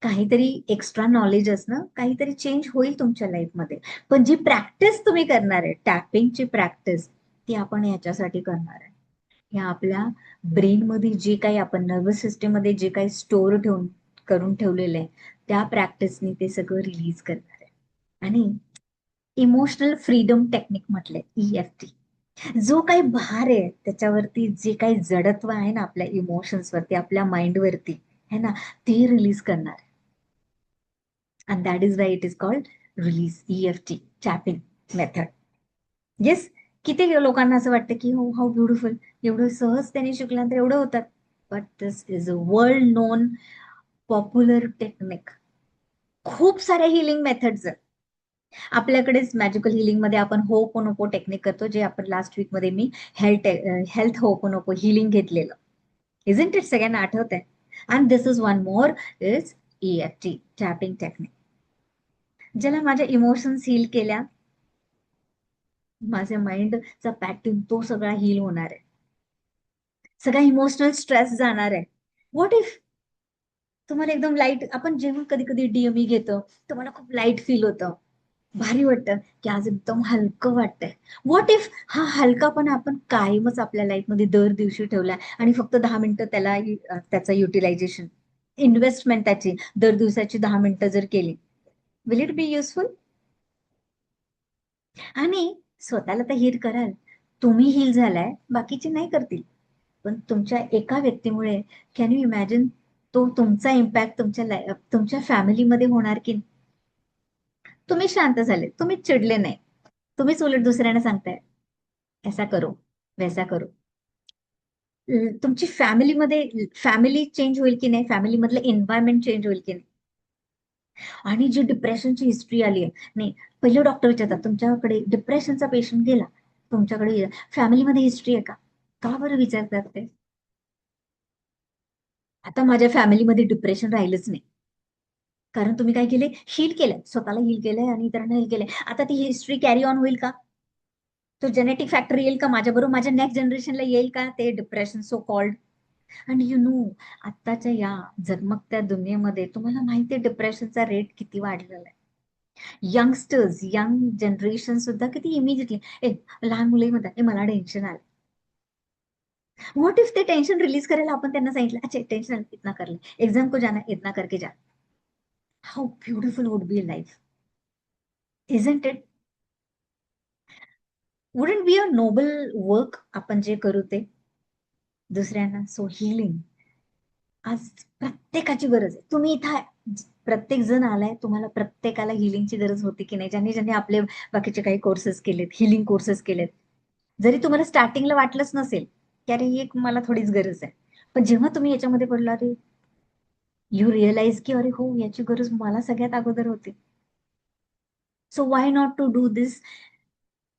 काहीतरी एक्स्ट्रा नॉलेज असणं, काहीतरी चेंज होईल तुमच्या लाईफमध्ये. पण जी प्रॅक्टिस तुम्ही करणार आहे, टॅपिंगची प्रॅक्टिस, ती आपण याच्यासाठी करणार आहे. ह्या आपल्या ब्रेनमध्ये जे काही आपण नर्वस सिस्टीम मध्ये जे काही स्टोअर ठेवून करून ठेवलेलं आहे, त्या प्रॅक्टिसनी ते सगळं रिलीज करणार आहे. आणि इमोशनल फ्रीडम टेक्निक म्हटलंय, EFT. जो काही भार आहे त्याच्यावरती, जे काही जडत्व आहे ना आपल्या इमोशन्स वरती, आपल्या माइंड वरती है ना, ते रिलीज करणार. And that is why it is called release, EFT tapping method. Yes. किती लोकांना असं वाटतं की हो, हाऊ ब्युटिफुल, एवढं सहज त्यांनी शिकल्यानंतर एवढं होतात. But this is a world non popular technique. खूप साऱ्या हिलिंग मेथड्स आहेत आपल्याकडेच. मॅजिकल हिलिंग मध्ये आपण होपोनोपो टेक्निक करतो, जे आपण लास्ट वीक मध्ये मी हेल्थ होपोनोपो हिलिंग घेतलेलं. Isn't it? सगळ्यांना आठवत आहे? And this is one more, is EFT tapping technique. ज्याला माझ्या इमोशन्स हील केल्या, माझ्या माइंडचा पॅटर्न तो सगळा हील होणार आहे, सगळा इमोशनल स्ट्रेस जाणार आहे. व्हॉट इफ तुम्हाला एकदम लाईट, आपण जेव्हा कधी कधी DME घेतो, तुम्हाला खूप लाईट फील होतं, भारी वाटतं, की आज एकदम हलकं वाटतंय. व्हॉट इफ हा हलकापण आपण कायमच आपल्या लाईफमध्ये दर दिवशी ठेवला, आणि फक्त 10 मिनिटं त्याला त्याचा युटिलायझेशन, इन्व्हेस्टमेंट त्याची दर दिवसाची 10 मिनिटं जर केली, विल इट बी युजफुल? आणि स्वतःला तर हील कराल, तुम्ही हील झालाय, बाकीचे नाही करतील. पण तुमच्या एका व्यक्तीमुळे, कॅन यू इमॅजिन, तो तुमचा इम्पॅक्ट तुमच्या फॅमिलीमध्ये होणार की. तुम्ही शांत झाले, तुम्ही चिडले नाही, तुम्हीच उलट दुसऱ्यांना सांगताय ऐसा करो, वैसा करो. तुमची फॅमिलीमध्ये फॅमिली चेंज होईल की नाही, फॅमिली मधलं एन्व्हायरमेंट चेंज होईल की नाही. आणि जी डिप्रेशनची हिस्ट्री आली आहे, नाही, पहिले डॉक्टर विचारतात तुमच्याकडे डिप्रेशनचा पेशंट गेला, तुमच्याकडे फॅमिलीमध्ये हिस्ट्री आहे का? का बरं विचारतात ते? आता माझ्या फॅमिलीमध्ये डिप्रेशन राहिलंच नाही, कारण तुम्ही काय केले, हील केलंय, स्वतःला हील केलंय आणि इतरांना हील केलंय. आता ती हिस्ट्री कॅरी ऑन होईल का? तो जेनेटिक फॅक्टर येईल का माझ्या बरोबर, माझ्या नेक्स्ट जनरेशनला येईल का ते डिप्रेशन सो कॉल्ड? आणि आत्ताच्या या झगमगत्या दुनियेमध्ये तुम्हाला माहितीये डिप्रेशनचा रेट किती वाढलेला आहे. यंगस्टर्स, यंग जनरेशन सुद्धा किती इमिजिएटली, लहान मुलंही म्हणतात, मला टेन्शन आलं. व्हॉट इफ ते टेन्शन रिलीज करायला आपण त्यांना सांगितलं, अच्छा टेंशन इतना कर ले, एग्जाम को जाना इतना करके जा. How beautiful would be life, isn't it? Wouldn't be a Nobel work आपण जे करू ते दुसऱ्यांना? सो हिलिंग आज प्रत्येकाची गरज आहे. तुम्ही इथं प्रत्येक जण आलाय, तुम्हाला प्रत्येकाला हिलिंगची गरज होती की नाही? ज्यांनी ज्यांनी आपले बाकीचे काही कोर्सेस केलेत, हिलिंग कोर्सेस केलेत, जरी तुम्हाला स्टार्टिंगला वाटलंच नसेल की अरे ही एक मला थोडीच गरज आहे, पण जेव्हा तुम्ही याच्यामध्ये पडला, अरे यू रिअलाइज की अरे हो, याची गरज मला सगळ्यात अगोदर होती. So why not to do this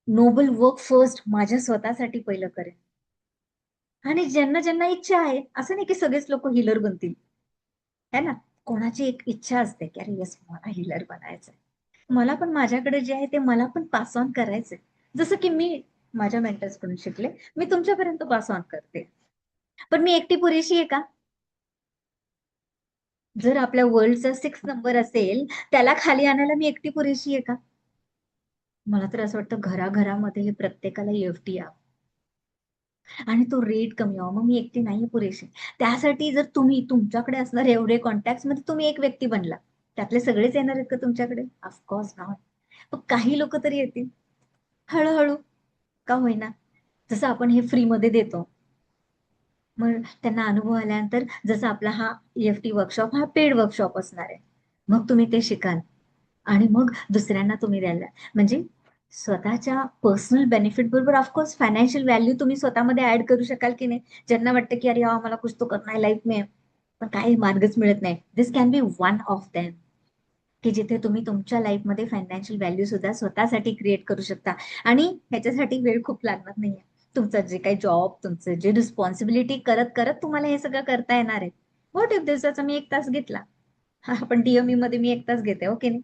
noble work first, माझ्या स्वतःसाठी पहिलं करेन. आणि ज्यांना ज्यांना इच्छा आहे, असं नाही की सगळेच लोक हिलर बनतील, है ना. कोणाची एक इच्छा असते की अरे यस, मला हिलर बनायचंय, मला पण माझ्याकडे जे आहे ते मला पण पास ऑन करायचंय. जसं की मी माझ्या मेंटर्स कडून शिकले, मी तुमच्यापर्यंत पास ऑन करते. पण मी एकटी पुरेशी आहे का? जर आपल्या वर्ल्डचा 6 नंबर असेल, त्याला खाली आणायला मी एकटी पुरेशी आहे का? मला तर असं वाटतं घराघरामध्ये हे प्रत्येकाला EFT यावं, आणि तो रेट कमी व्हावा. मग मी एकटी नाही पुरेशी. त्यासाठी जर तुम्ही तुमच्याकडे असणार एवढे कॉन्टॅक्ट मध्ये तुम्ही एक व्यक्ती बनला, त्यातले सगळेच येणार आहेत का तुमच्याकडे? Of course not. पण काही लोक तरी येतील, हळूहळू का होईना. जसं आपण हे फ्री मध्ये देतो, मग त्यांना अनुभव आल्यानंतर, जसं आपला हा EFT वर्कशॉप हा पेड वर्कशॉप असणार आहे, मग तुम्ही ते शिकाल. आणि मग दुसऱ्यांना तुम्ही द्यायला, म्हणजे स्वतःच्या पर्सनल बेनिफिट बरोबर ऑफकोर्स फायनान्शियल व्हॅल्यू तुम्ही स्वतःमध्ये ऍड करू शकाल की नाही. ज्यांना वाटतं की अरे मला कुछ तो करना है लाईफ में, पण काही मार्गच मिळत नाही, this can be one of them, की जिथे तुम्ही तुमच्या लाईफमध्ये फायनान्शियल व्हॅल्यू सुद्धा स्वतःसाठी क्रिएट करू शकता. आणि ह्याच्यासाठी वेळ खूप लागणार नाहीये. तुमचं जे काही जॉब, तुमचं जे रिस्पॉन्सिबिलिटी करत करत तुम्हाला हे सगळं करता येणार आहे. व्हॉट इफ दिवसाचा मी 1 तास घेतला, हा पण डीएमई मध्ये मी 1 तास घेते, ओके नाही.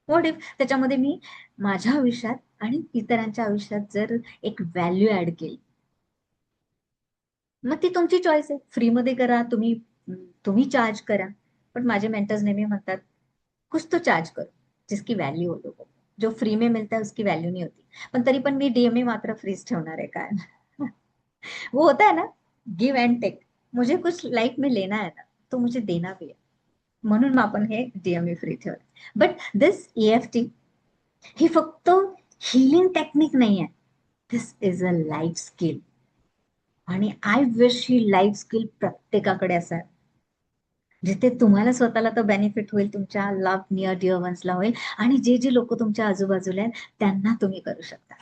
व्हॉट इफ त्याच्यामध्ये मी माझ्या आयुष्यात आणि इतरांच्या आयुष्यात जर एक व्हॅल्यू ऍड केली, मग ती तुमची चॉईस आहे. फ्रीमध्ये करा तुम्ही, तुम्ही चार्ज करा. पण माझे मेंटर्स नेहमी म्हणतात, कुछ तो चार्ज करो जिसकी वैल्यू हो लोगों को. जो फ्री में मिलता है उसकी वैल्यू नहीं होती. पण तरी पण मी डीएमए मात्र फ्रीज ठेवणार आहे काय. वो होता है ना, गिव अँड टेक. मुझे कुछ लाइफ में लेना है ना, तो मुझे देना भी है. म्हणून आपण हे डीएमए फ्री ठेवलं. बट दिस ईएफटी ही फक्त हिलिंग टेक्निक नाही आहे. This is a life skill. आणि I wish he life skill प्रत्येकाकडे असावी, जिथे तुम्हाला स्वतःला तो बेनिफिट होईल, तुमच्या लव्ह नियर डिअर वन्सला होईल, आणि जे जे लोक तुमच्या आजूबाजूला आहेत त्यांना तुम्ही करू शकता.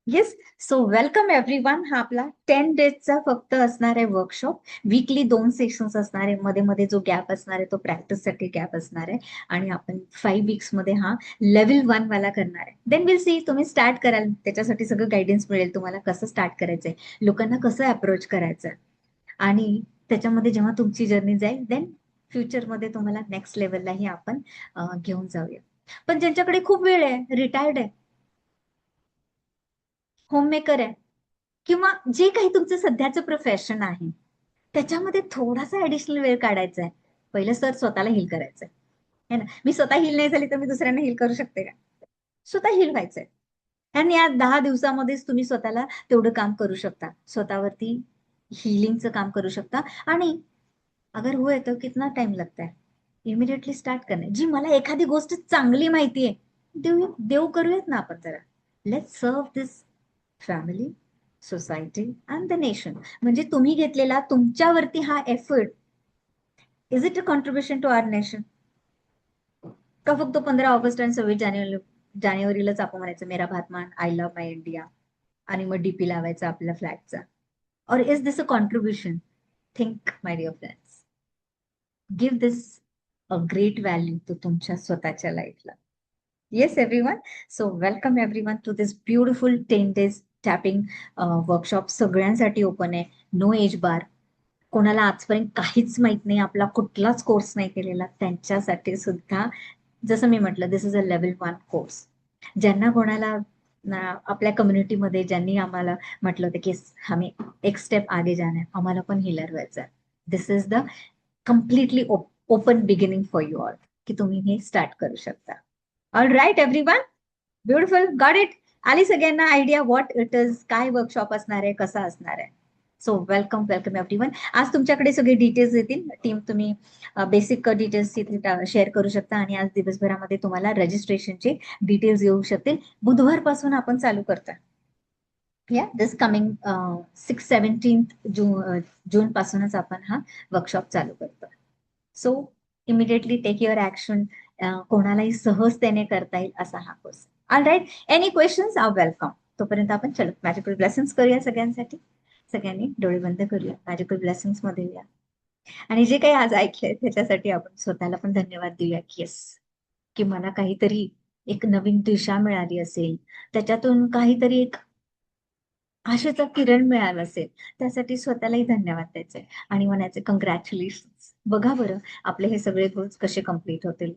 येस. So welcome everyone. हा आपला 10 डेजचा फक्त असणार आहे वर्कशॉप. वीकली 2 सेशन्स असणार आहे. मध्ये मध्ये जो गॅप असणार आहे तो प्रॅक्टिससाठी गॅप असणार आहे. आणि आपण 5 वीक्स मध्ये हा लेवल 1 वाला करणार आहे. देन विल सी, तुम्ही स्टार्ट कराल त्याच्यासाठी सगळं गायडन्स मिळेल तुम्हाला, कसं स्टार्ट करायचंय, लोकांना कसं अप्रोच करायचं. आणि त्याच्यामध्ये जेव्हा तुमची जर्नी जाईल, देन फ्युचरमध्ये तुम्हाला नेक्स्ट लेवललाही आपण घेऊन जाऊया. पण ज्यांच्याकडे खूप वेळ आहे, रिटायर्ड आहे, होममेकर आहे, किंवा जे काही तुमचं सध्याचं प्रोफेशन आहे त्याच्यामध्ये थोडासा ऍडिशनल वेळ काढायचा आहे. पहिलं सर स्वतःला हील करायचंय, है ना. मी स्वतः हील नाही झाली तर मी दुसऱ्यांना हील करू शकते का? स्वतः हील व्हायचंय. आणि या 10 दिवसामध्येच तुम्ही स्वतःला तेवढं काम करू शकता, स्वतःवरती हिलिंगचं काम करू शकता. आणि अगर हुए तो कितना टाइम लगता है, इमिडिएटली स्टार्ट करणे. जी मला एखादी गोष्ट चांगली माहिती आहे, देव करूयात ना आपण जरा. लेट्स सर्व this family, society and the nation. म्हणजे तुम्ही घेतलेला तुमच्यावरती हा effort, is it a contribution to our nation? का फक्त 15 ऑगस्ट आणि 26 जानेवारीलाच आपण म्हणायचं मेरा भारत मान, आय लव्ह माय इंडिया, आणि मग डीपी लावायचा आपल्या फ्लॅगचा? और is this a contribution? Think my dear friends, give this a great value to तुमच्या स्वतःच्या लाईफला. Yes everyone. So welcome everyone to this beautiful 10 days tapping workshop. सगळ्यांसाठी ओपन आहे, नो एज बार. कोणाला आजपर्यंत काहीच माहित नाही, आपला कुठलाच कोर्स नाही केलेला, त्यांच्यासाठी सुद्धा, जसं मी म्हटलं, दिस इज अ लेवल 1 कोर्स. ज्यांना कोणाला आपल्या कम्युनिटीमध्ये ज्यांनी आम्हाला म्हटलं होतं की आम्ही एक स्टेप आगे जाना है, आम्हाला पण हिलर व्हायचं आहे, this is the completely open beginning for you all, की तुम्ही हे स्टार्ट करू शकता. All right everyone, beautiful, got it. आली सगळ्यांना आयडिया व्हॉट इट इज, काय वर्कशॉप असणार आहे, कसा असणार आहे? So welcome welcome everyone. आज तुमच्याकडे सगळे डिटेल्स येतील. टीम तुम्ही बेसिक डिटेल्स तिथे शेअर करू शकता, आणि आज दिवसभरामध्ये तुम्हाला रजिस्ट्रेशनचे डिटेल्स येऊ शकतील. बुधवारपासून आपण चालू करता, या दिस कमिंग 6-17 जून पासूनच आपण हा वर्कशॉप चालू करतो. So immediately take your action. कोणालाही सहजतेने करता येईल असा हा course. All right, any questions are welcome. तोपर्यंत आपण चलो मॅजिकल ब्लेसिंग्स करूया सगळ्यांसाठी. सगळ्यांनी डोळे बंद करूया, मॅजिकल ब्लेसिंग्स मध्ये येऊया. आणि जे काही आज ऐकलंय त्याच्यासाठी आपण स्वतःला पण धन्यवाद देऊया, की येस, की मला काहीतरी एक नवीन दिशा मिळाली असेल, त्याच्यातून काहीतरी एक आशेचा किरण मिळाला असेल, त्यासाठी स्वतःलाही धन्यवाद द्यायचे आणि म्हणायचे कंग्रॅच्युलेशन. बघा बरं आपले हे सगळे गोल्स कसे कम्प्लीट होतील.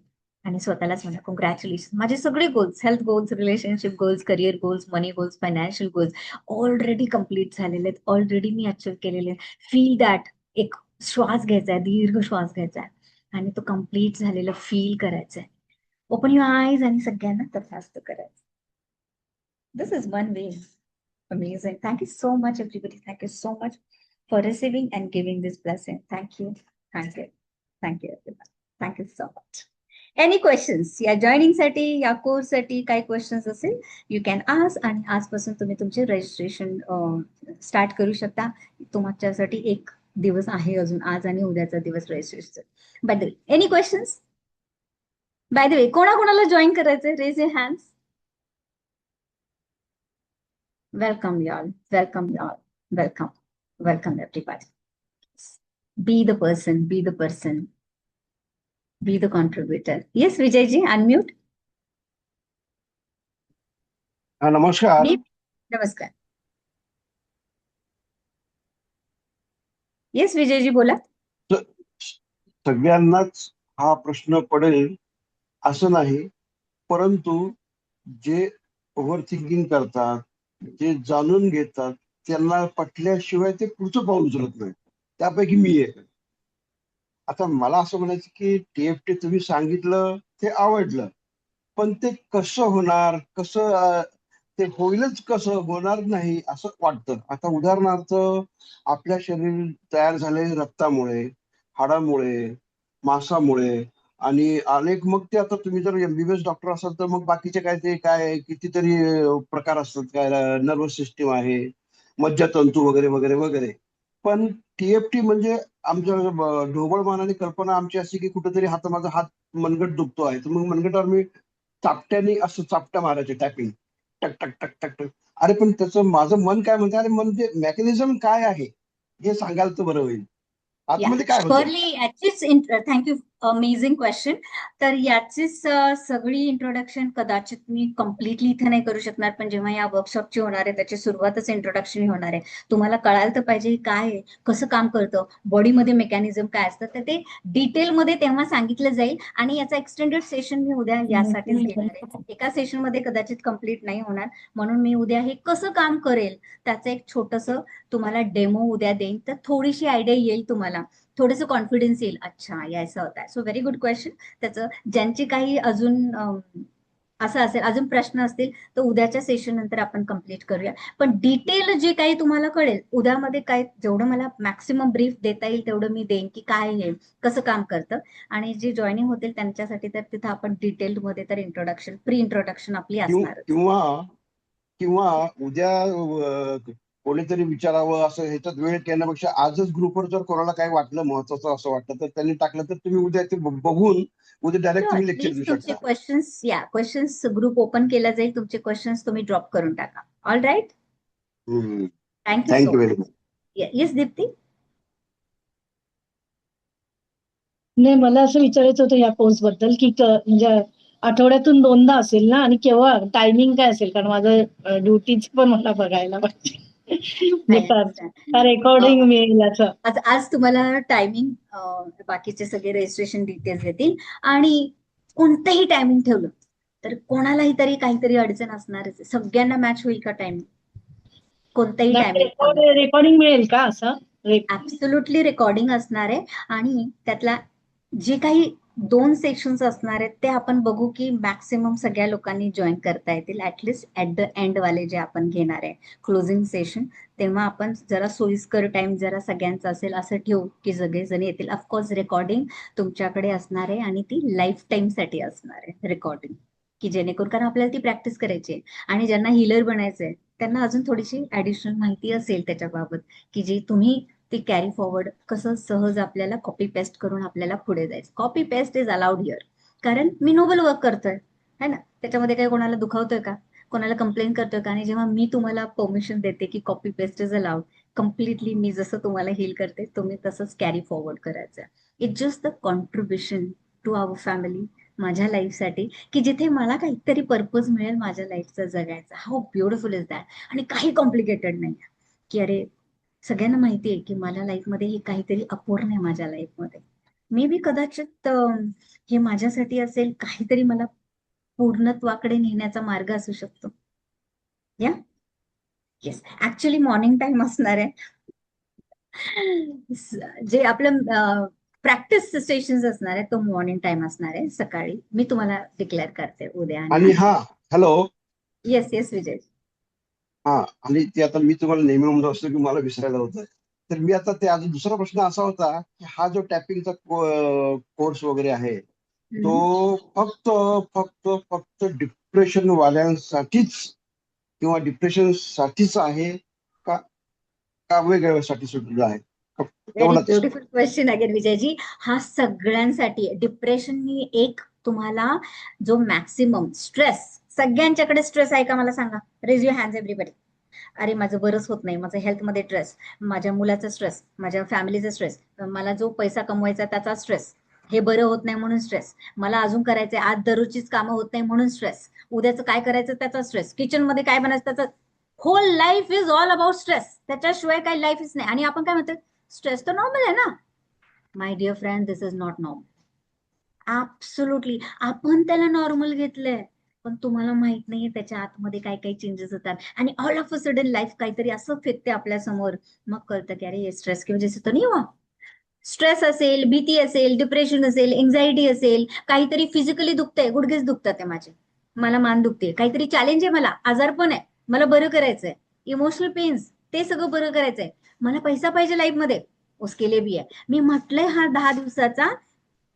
आणि स्वतःलाच म्हणा कॉंग्रॅच्युलेशन, माझे सगळे goals, health goals, relationship goals, career goals, money goals, financial goals already complete झालेले आहेत, ऑलरेडी मी अचीव्ह केलेले आहेत. Feel that. एक श्वास घ्यायचा आहे, दीर्घ श्वास घ्यायचा आहे आणि तो कम्प्लीट झालेला फील करायचा आहे. ओपन युअर आयज आणि सगळ्यांना तथास्तु करायचं. This is one way. Amazing. Thank you so much, everybody. Thank you so much for receiving and giving this blessing. Thank you. Thank you. Thank you, everyone. Thank you so much. Any questions? या joining साठी, या course साठी काही questions असेल, you can ask. आणि आजपासून तुम्ही तुमचे रजिस्ट्रेशन स्टार्ट करू शकता. तुमच्यासाठी एक दिवस आहे अजून, आज आणि उद्याचा दिवस रजिस्ट्रेशन. बद्दल any questions? By the way, कोणाकोणाला जॉईन करायचंय? Raise your hands. Welcome y'all, welcome y'all, welcome, welcome everybody. Be the person, be the person, be the contributor. Yes, Vijay ji, unmute. नमस्कार. मी नमस्कार. येस विजय जी बोला. सगळ्यांनाच हा प्रश्न पडेल असं नाही, परंतु जे ओव्हर थिंकिंग करतात, जे जाणून घेतात, त्यांना पटल्याशिवाय ते पुढचं पाऊल उचलत नाही. त्यापैकी मी एक. आता मला असं म्हणायचं की TFT तुम्ही सांगितलं ते आवडलं, पण ते कसं होणार, कसं ते होईलच, कसं होणार नाही असं वाटतं. आता उदाहरणार्थ, आपल्या शरीर तयार झाले रक्तामुळे, हाडामुळे, मांसामुळे आणि अनेक, मग ते आता तुम्ही जर MBBS डॉक्टर असाल तर मग बाकीचे काय ते काय कितीतरी प्रकार असतात, काय नर्वस सिस्टीम आहे, मज्जातंतू वगैरे वगैरे वगैरे. पण TFT म्हणजे आमच्या ढोबळ मानाने कल्पना आमची अशी की कुठेतरी माझा हात मनगट दुखतो आहे, तर मग मनगटावर मी चापट्याने असं चापट्या मारायचे, टॅपिंग, टक टक टक टक टक. अरे पण त्याचं माझं मन काय म्हणतं, अरे म्हणजे मेकॅनिझम काय आहे हे सांगाल तर बरं होईल. आतमध्ये काय होतं? शुअरली याचीच थँक्यू, अमेझिंग क्वेश्चन. तर याचीच सगळी इंट्रोडक्शन कदाचित मी कम्प्लिटली इथे नाही करू शकणार, पण जेव्हा या वर्कशॉपची होणार आहे त्याची सुरुवातच इंट्रोडक्शन होणार आहे. तुम्हाला कळायला तर पाहिजे काय आहे, कसं काम करतं, बॉडीमध्ये मेकॅनिझम काय असतं, तर ते डिटेलमध्ये तेव्हा सांगितलं जाईल. आणि याचा एक्सटेंडेड सेशन मी उद्या यासाठीच घेणार आहे. एका सेशनमध्ये कदाचित कम्प्लीट नाही होणार, म्हणून मी उद्या हे कसं काम करेल त्याचं एक छोटंसं तुम्हाला डेमो उद्या देईन, तर थोडीशी आयडिया येईल तुम्हाला, थोडंसं कॉन्फिडन्स येईल. अच्छा यायचं होतं. So very good question. त्याचं ज्यांची काही अजून असं असेल, अजून प्रश्न असतील तर उद्याच्या सेशन नंतर आपण कम्प्लीट करूया. पण डिटेल जे काही तुम्हाला कळेल उद्यामध्ये, काय जेवढं मला मॅक्सिमम ब्रीफ देता येईल तेवढं मी देईन की काय हे कसं काम करतं. आणि जे जॉईनिंग होतील त्यांच्यासाठी तर तिथं आपण डिटेलमध्ये तर इंट्रोडक्शन, प्री इंट्रोडक्शन आपली असणारच. किंवा किंवा उद्या कोणीतरी विचारावं असं ह्याच्यात वेळ केल्यापेक्षा आजच ग्रुपवर जर कोणाला काही वाटलं महत्वाचं असं वाटलं तर त्यांनी टाकलं, तर तुम्ही उद्या ते बघून उद्या डायरेक्ट तुम्ही लेक्चर प्लीज देऊ तुमचे शकता. क्वेश्चन्स ग्रुप ओपन केला जाईल, तुमचे क्वेश्चन्स तुम्ही ड्रॉप करून टाका. All right, thank you so thank you very much. Much. Yes Deepti. नाही, मला असं विचारायचं होतं या कोर्स बद्दल की म्हणजे आठवड्यातून 2दा असेल ना, आणि केव्हा टायमिंग काय असेल, कारण माझं ड्युटीच पण मला बघायला पाहिजे. रेकॉर्डिंग मिळेल असं. आज तुम्हाला टायमिंग, बाकीचे सगळे रजिस्ट्रेशन डिटेल्स येतील. आणि कोणतंही टायमिंग ठेवलं तर कोणालाही तरी काहीतरी अडचण असणारच आहे. सगळ्यांना मॅच होईल का टायमिंग? कोणतंही टायमिंग रेकॉर्डिंग मिळेल का असं? ऍब्सोल्युटली रेकॉर्डिंग असणार आहे. आणि त्यातला जे काही 2 सेक्शन्स असणार आहेत ते आपण बघू की मॅक्सिमम सगळ्या लोकांनी जॉईन करता येतील. ऍटलिस्ट ऍट द एंड वाले जे आपण घेणार आहे क्लोजिंग सेशन, तेव्हा आपण जरा सोयीस्कर टाइम जरा सगळ्यांचा असेल असं ठेवू की सगळेजण येतील. ऑफकोर्स रेकॉर्डिंग तुमच्याकडे असणार आहे आणि ती लाईफ टाईम साठी असणार आहे रेकॉर्डिंग, की जेणेकरून, कारण आपल्याला ती प्रॅक्टिस करायची आहे. आणि ज्यांना हिलर बनायचंय त्यांना अजून थोडीशी ऍडिशनल माहिती असेल त्याच्याबाबत, की जी तुम्ही ती कॅरी फॉरवर्ड कसं सहज आपल्याला कॉपी पेस्ट करून आपल्याला पुढे जायचं. Copy paste is allowed here, कारण मी नोबल वर्क करतोय है ना, त्याच्यामध्ये काही कोणाला दुखावतोय का, कोणाला कंप्लेन करतोय का? आणि जेव्हा मी तुम्हाला परमिशन देते की copy paste is allowed, completely मी जसं तुम्हाला हील करते तुम्ही तसंच कॅरी फॉरवर्ड करायचं. It's just the contribution to our family, माझ्या लाईफसाठी, की जिथे मला काहीतरी पर्पज मिळेल माझ्या लाईफचा जगायचा. How beautiful is that. आणि काही कॉम्प्लिकेटेड नाही की अरे, सगळ्यांना माहिती आहे की मला लाईफमध्ये हे काहीतरी अपूर्ण आहे माझ्या लाईफमध्ये. मे बी कदाचित हे माझ्यासाठी असेल काहीतरी मला पूर्णत्वाकडे नेण्याचा मार्ग असू शकतो. या येस, ऍक्च्युली मॉर्निंग टाइम असणार आहे. जे आपलं प्रॅक्टिस सेशन्स असणार आहे तो मॉर्निंग टाइम असणार आहे सकाळी. मी तुम्हाला डिक्लेअर करते उद्या. आणि हॅलो. येस येस विजय. आणि ते आता मी तुम्हाला नेहमी म्हणत असतो की मला विसरायला होतं, तर मी आता ते अजून दुसरा प्रश्न असा होता की हा जो टॅपिंगचा कोर्स वगैरे आहे तो फक्त फक्त फक्त डिप्रेशन वाल्यांसाठीच किंवा डिप्रेशन साठीच आहे का, का वेगळ्यासाठी सुद्धा आहे? Very beautiful question again Vijayji. हा सगळ्यांसाठी. डिप्रेशन ही एक तुम्हाला जो मॅक्सिमम स्ट्रेस, सगळ्यांच्याकडे स्ट्रेस आहे का मला सांगा, रेज युअर हँड्स एव्हरीबडी. अरे माझं बरंच होत नाही, माझं हेल्थमध्ये स्ट्रेस, माझ्या मुलाचा स्ट्रेस, माझ्या फॅमिलीचा स्ट्रेस, मला जो पैसा कमवायचा त्याचा स्ट्रेस, हे बरं होत नाही म्हणून स्ट्रेस, मला अजून करायचंय, आज दररोजचीच कामं होत नाही म्हणून स्ट्रेस, उद्याचं काय करायचं त्याचा स्ट्रेस, किचनमध्ये काय बनायचं त्याचा, whole life is all about stress. त्याच्याशिवाय काही लाईफच नाही. आणि आपण काय म्हणतो, स्ट्रेस तर नॉर्मल आहे ना. My dear friend, this is not normal. Absolutely आपण त्याला नॉर्मल घेतलंय, पण तुम्हाला माहित नाहीये त्याच्या आतमध्ये काय काही चेंजेस होतात. आणि all of a sudden life काहीतरी असं फेकते आपल्या समोर, मग कळतं की अरे स्ट्रेस की वजह से तो नहीं हुआ. स्ट्रेस असेल, भीती असेल, डिप्रेशन असेल, एन्झायटी असेल, काहीतरी फिजिकली दुखतंय, गुडघेच दुखतात आहे माझे, मला मान दुखते, काहीतरी चॅलेंज आहे, मला आजारपण आहे, मला बरं करायचंय, इमोशनल पेन्स, ते सगळं बरं करायचंय, मला पैसा पाहिजे लाईफ मध्ये, उसके लिए भी आहे. मी म्हटलंय हा 10 दिवसाचा,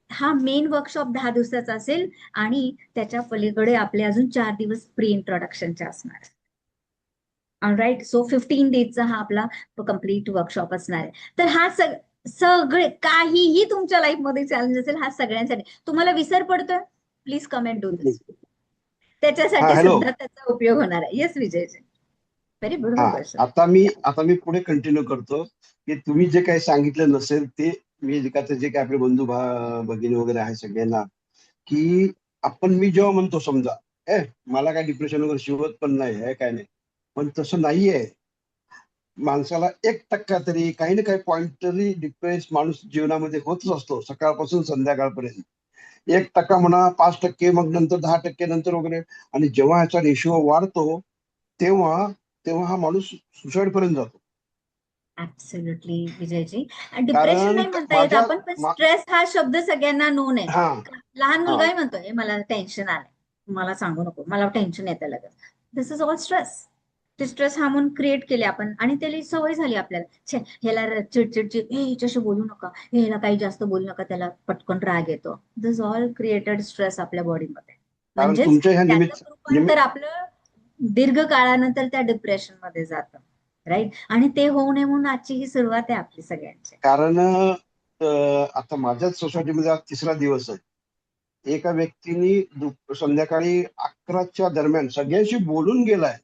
हा मेन वर्कशॉप 10 दिवसाचा असेल, आणि त्याच्या पलीकडे आपले अजून 4 दिवस प्री इंट्रोडक्शनचे असणार. ऑलराईट, सो 15 डेजचा हा आपला कम्प्लीट वर्कशॉप असणार आहे. तर हा सगळे काहीही तुमच्या लाईफ मध्ये चॅलेंज असेल, हा सगळ्यांसाठी. तुम्हाला विसर पडतोय, प्लीज कमेंट डू दिस, त्याच्यासाठी हॅलो. सुद्धा त्याचा उपयोग होणार आहे. येस विजयजी, व्हेरी हा, ब्युटिफुल क्वेश्चन. आता मी पुढे कंटिन्यू करतो की तुम्ही जे काही सांगितलं नसेल ते, मी जे काही आपले बंधू भगिनी वगैरे आहे सगळ्यांना, की मी जेव्हा म्हणतो समजा मला काय डिप्रेशन वगैरे शिवत पण नाही आहे, काय नाही, पण तसं नाहीये. माणसाला 1% तरी काही ना काही पॉइंट तरी डिप्रेस माणूस जीवनामध्ये होतच असतो, सकाळपासून संध्याकाळपर्यंत. 1% म्हणा, 5%, मग नंतर 10% नंतर वगैरे. आणि जेव्हा ह्याचा रेशिओ वाढतो तेव्हा तेव्हा हा माणूस सुसाईड पर्यंत जातो. ऍब्सोल्युटली विजयजी. डिप्रेशन कारण नाही म्हणता येत माझ्या आपण, पण स्ट्रेस हा शब्द सगळ्यांना नोन आहे. हा लहान हा मुलगाही म्हणतोय मला टेन्शन आलंय, मला सांगू नको, मला टेन्शन येतं लगेच. दिस इज ऑल स्ट्रेस. ते स्ट्रेस हार्मोन क्रिएट केले आपण, आणि त्याला सवय झाली आपल्याला. छे, ह्याला चिडचिडची, हिच्याशी बोलू नका, ह्याला काही जास्त बोलू नका, त्याला पटकन राग येतो. दिस ऑल क्रिएटेड स्ट्रेस आपल्या बॉडीमध्ये. कारण म्हणजेच तुमच्या ह्या त्याचं रूपांतर आपलं दीर्घ काळानंतर त्या डिप्रेशन मध्ये जातं. राईट, आणि ते होऊ नये म्हणून आजची ही सुरुवात आहे आपली सगळ्यांची. कारण आता माझ्याच सोसायटीमध्ये आज 3रा दिवस आहे. एका व्यक्तीने संध्याकाळी 11च्या दरम्यान सगळ्यांशी बोलून गेलाय,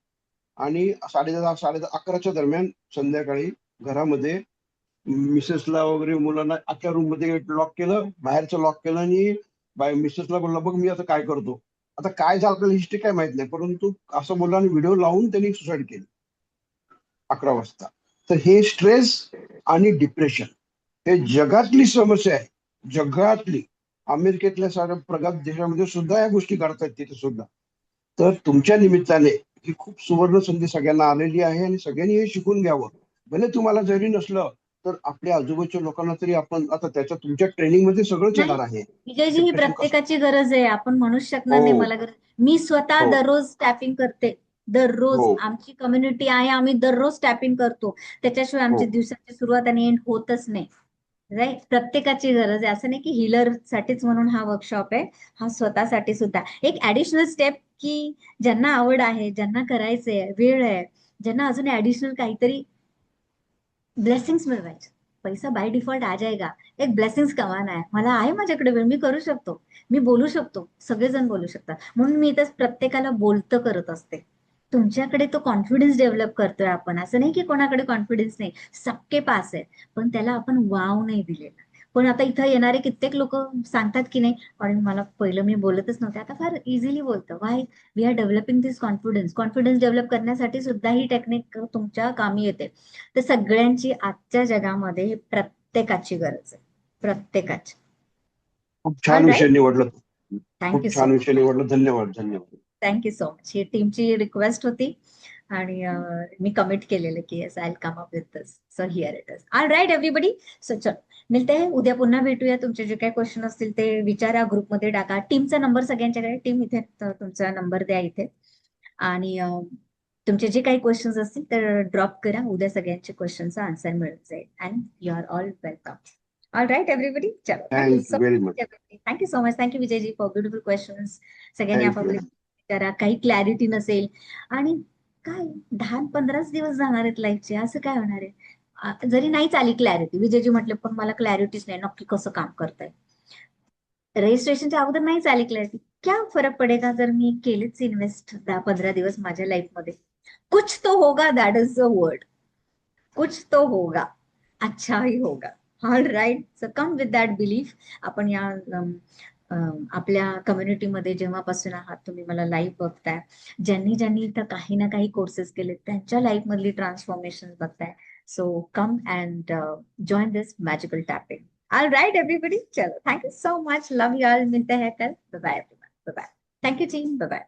आणि 10:30-11च्या दरम्यान संध्याकाळी घरामध्ये मिसेसला वगैरे मुलांना आतल्या रूम मध्ये लॉक केलं, बाहेरचं लॉक केलं, आणि मिसेसला बोलला बघ मी आता काय करतो. आता काय झालं आपल्याला हिस्ट्री काय माहित नाही, परंतु असं बोलला आणि व्हिडिओ लावून त्यांनी सुसाईड केली 11 वाजता. तर हे स्ट्रेस आणि डिप्रेशन हे जगातली समस्या आहे, जगातली. अमेरिकेतल्या साऱ्या प्रगत देशामध्ये सुद्धा या गोष्टी घडतात तिथे सुद्धा. तर तुमच्या निमित्ताने ही खूप सुवर्ण संधी सगळ्यांना आलेली आहे, आणि सगळ्यांनी हे शिकून घ्यावं. भले तुम्हाला जरी नसलं तर आपल्या आजूबाजूच्या लोकांना तरी आपण, आता तुमच्या ट्रेनिंग मध्ये सगळंच येणार आहे. विजयजी, ही प्रत्येकाची गरज आहे, आपण म्हणूच शकणार हो. नाही मला गरज. मी स्वतः हो. दररोज टॅपिंग करते, दररोज. हो. आमची कम्युनिटी आहे, आम्ही दररोज टॅपिंग करतो, त्याच्याशिवाय आमची दिवसाची सुरुवात आणि एंड होतच नाही. राईट, प्रत्येकाची गरज आहे. असं नाही की हिलर साठीच म्हणून हा वर्कशॉप आहे, हा स्वतःसाठी सुद्धा एक ऍडिशनल स्टेप, की ज्यांना आवड आहे, ज्यांना करायचंय, वेळ आहे, ज्यांना अजून ऍडिशनल काहीतरी ब्लेसिंग्स मिळवायचे. पैसा बाय डिफॉल्ट आ जाएगा, एक ब्लेसिंग्स कमाना आहे, मला आहे माझ्याकडे वेळ, मी करू शकतो, मी बोलू शकतो, सगळेजण बोलू शकतात. म्हणून मी इथं प्रत्येकाला बोलतं करत असते. तुमच्याकडे तो कॉन्फिडन्स डेव्हलप करतोय आपण. असं नाही की कोणाकडे कॉन्फिडन्स नाही, सबके पास आहे, पण त्याला आपण वाव नाही दिलेला. पण आता इथं येणारे कित्येक लोक सांगतात की नाही, आणि मला पहिलं मी बोलतच नव्हते, आता फार इझिली बोलतं. Why? We are developing this confidence. Confidence develop करण्यासाठी सुद्धा ही टेक्निक तुमच्या कामी येते. तर सगळ्यांची आजच्या जगामध्ये प्रत्येकाची गरज आहे, प्रत्येकाची. खूप छान विषय निवडला. थँक्यू खूप सो छान मच. विषय निवडला. धन्यवाद. धन्यवाद. Thank you so much. ही टीमची रिक्वेस्ट होती, आणि मी कमिट केलेलं की yes, I will come up with this. So here it is. All right everybody, so चल मिळते, उद्या पुन्हा भेटूया. तुमचे जे काही क्वेश्चन असतील ते विचारा, ग्रुपमध्ये टाका. टीमचा नंबर सगळ्यांच्याकडे, टीम इथे, तुमचा नंबर द्या इथे, आणि तुमचे जे काही क्वेश्चन्स असतील तर ड्रॉप करा. उद्या सगळ्यांचे क्वेश्चनचा आन्सर मिळून जाईल, and you are all welcome. All right everybody, चलो. Thank you very much. Thank you so much. Thank you Vijay ji for beautiful questions. सगळ्यांनी थँक्यू. आपापले करा. काही क्लॅरिटी नसेल, आणि काय 10-15 दिवस जाणार आहेत लाईफचे, असं काय होणार आहे. जरी नाहीच आली क्लॅरिटी, विजयजी म्हटले पण मला क्लॅरिटीच नाही, नक्की कसं काम करताय, रजिस्ट्रेशनच्या अगोदर नाहीच आली क्लॅरिटी, क्या फरक पडेगा जर मी केलेच इन्व्हेस्ट 10-15 दिवस माझ्या लाईफमध्ये. कुछ तो होगा, दॅट इज द वर्ड. कुछ तो होगा, अच्छा ही होगा. All right, so come with that belief. आपण या आपल्या कम्युनिटीमध्ये जेव्हापासून आहात, तुम्ही मला लाईव्ह बघताय, ज्यांनी ज्यांनी इथं काही ना काही कोर्सेस केले त्यांच्या लाईफ मधली ट्रान्सफॉर्मेशन बघताय. So come and join this magical tapping. All right everybody, चलो thank you so much, love you all, मिलते हैं कल, bye bye everyone, bye bye, thank you team, bye bye.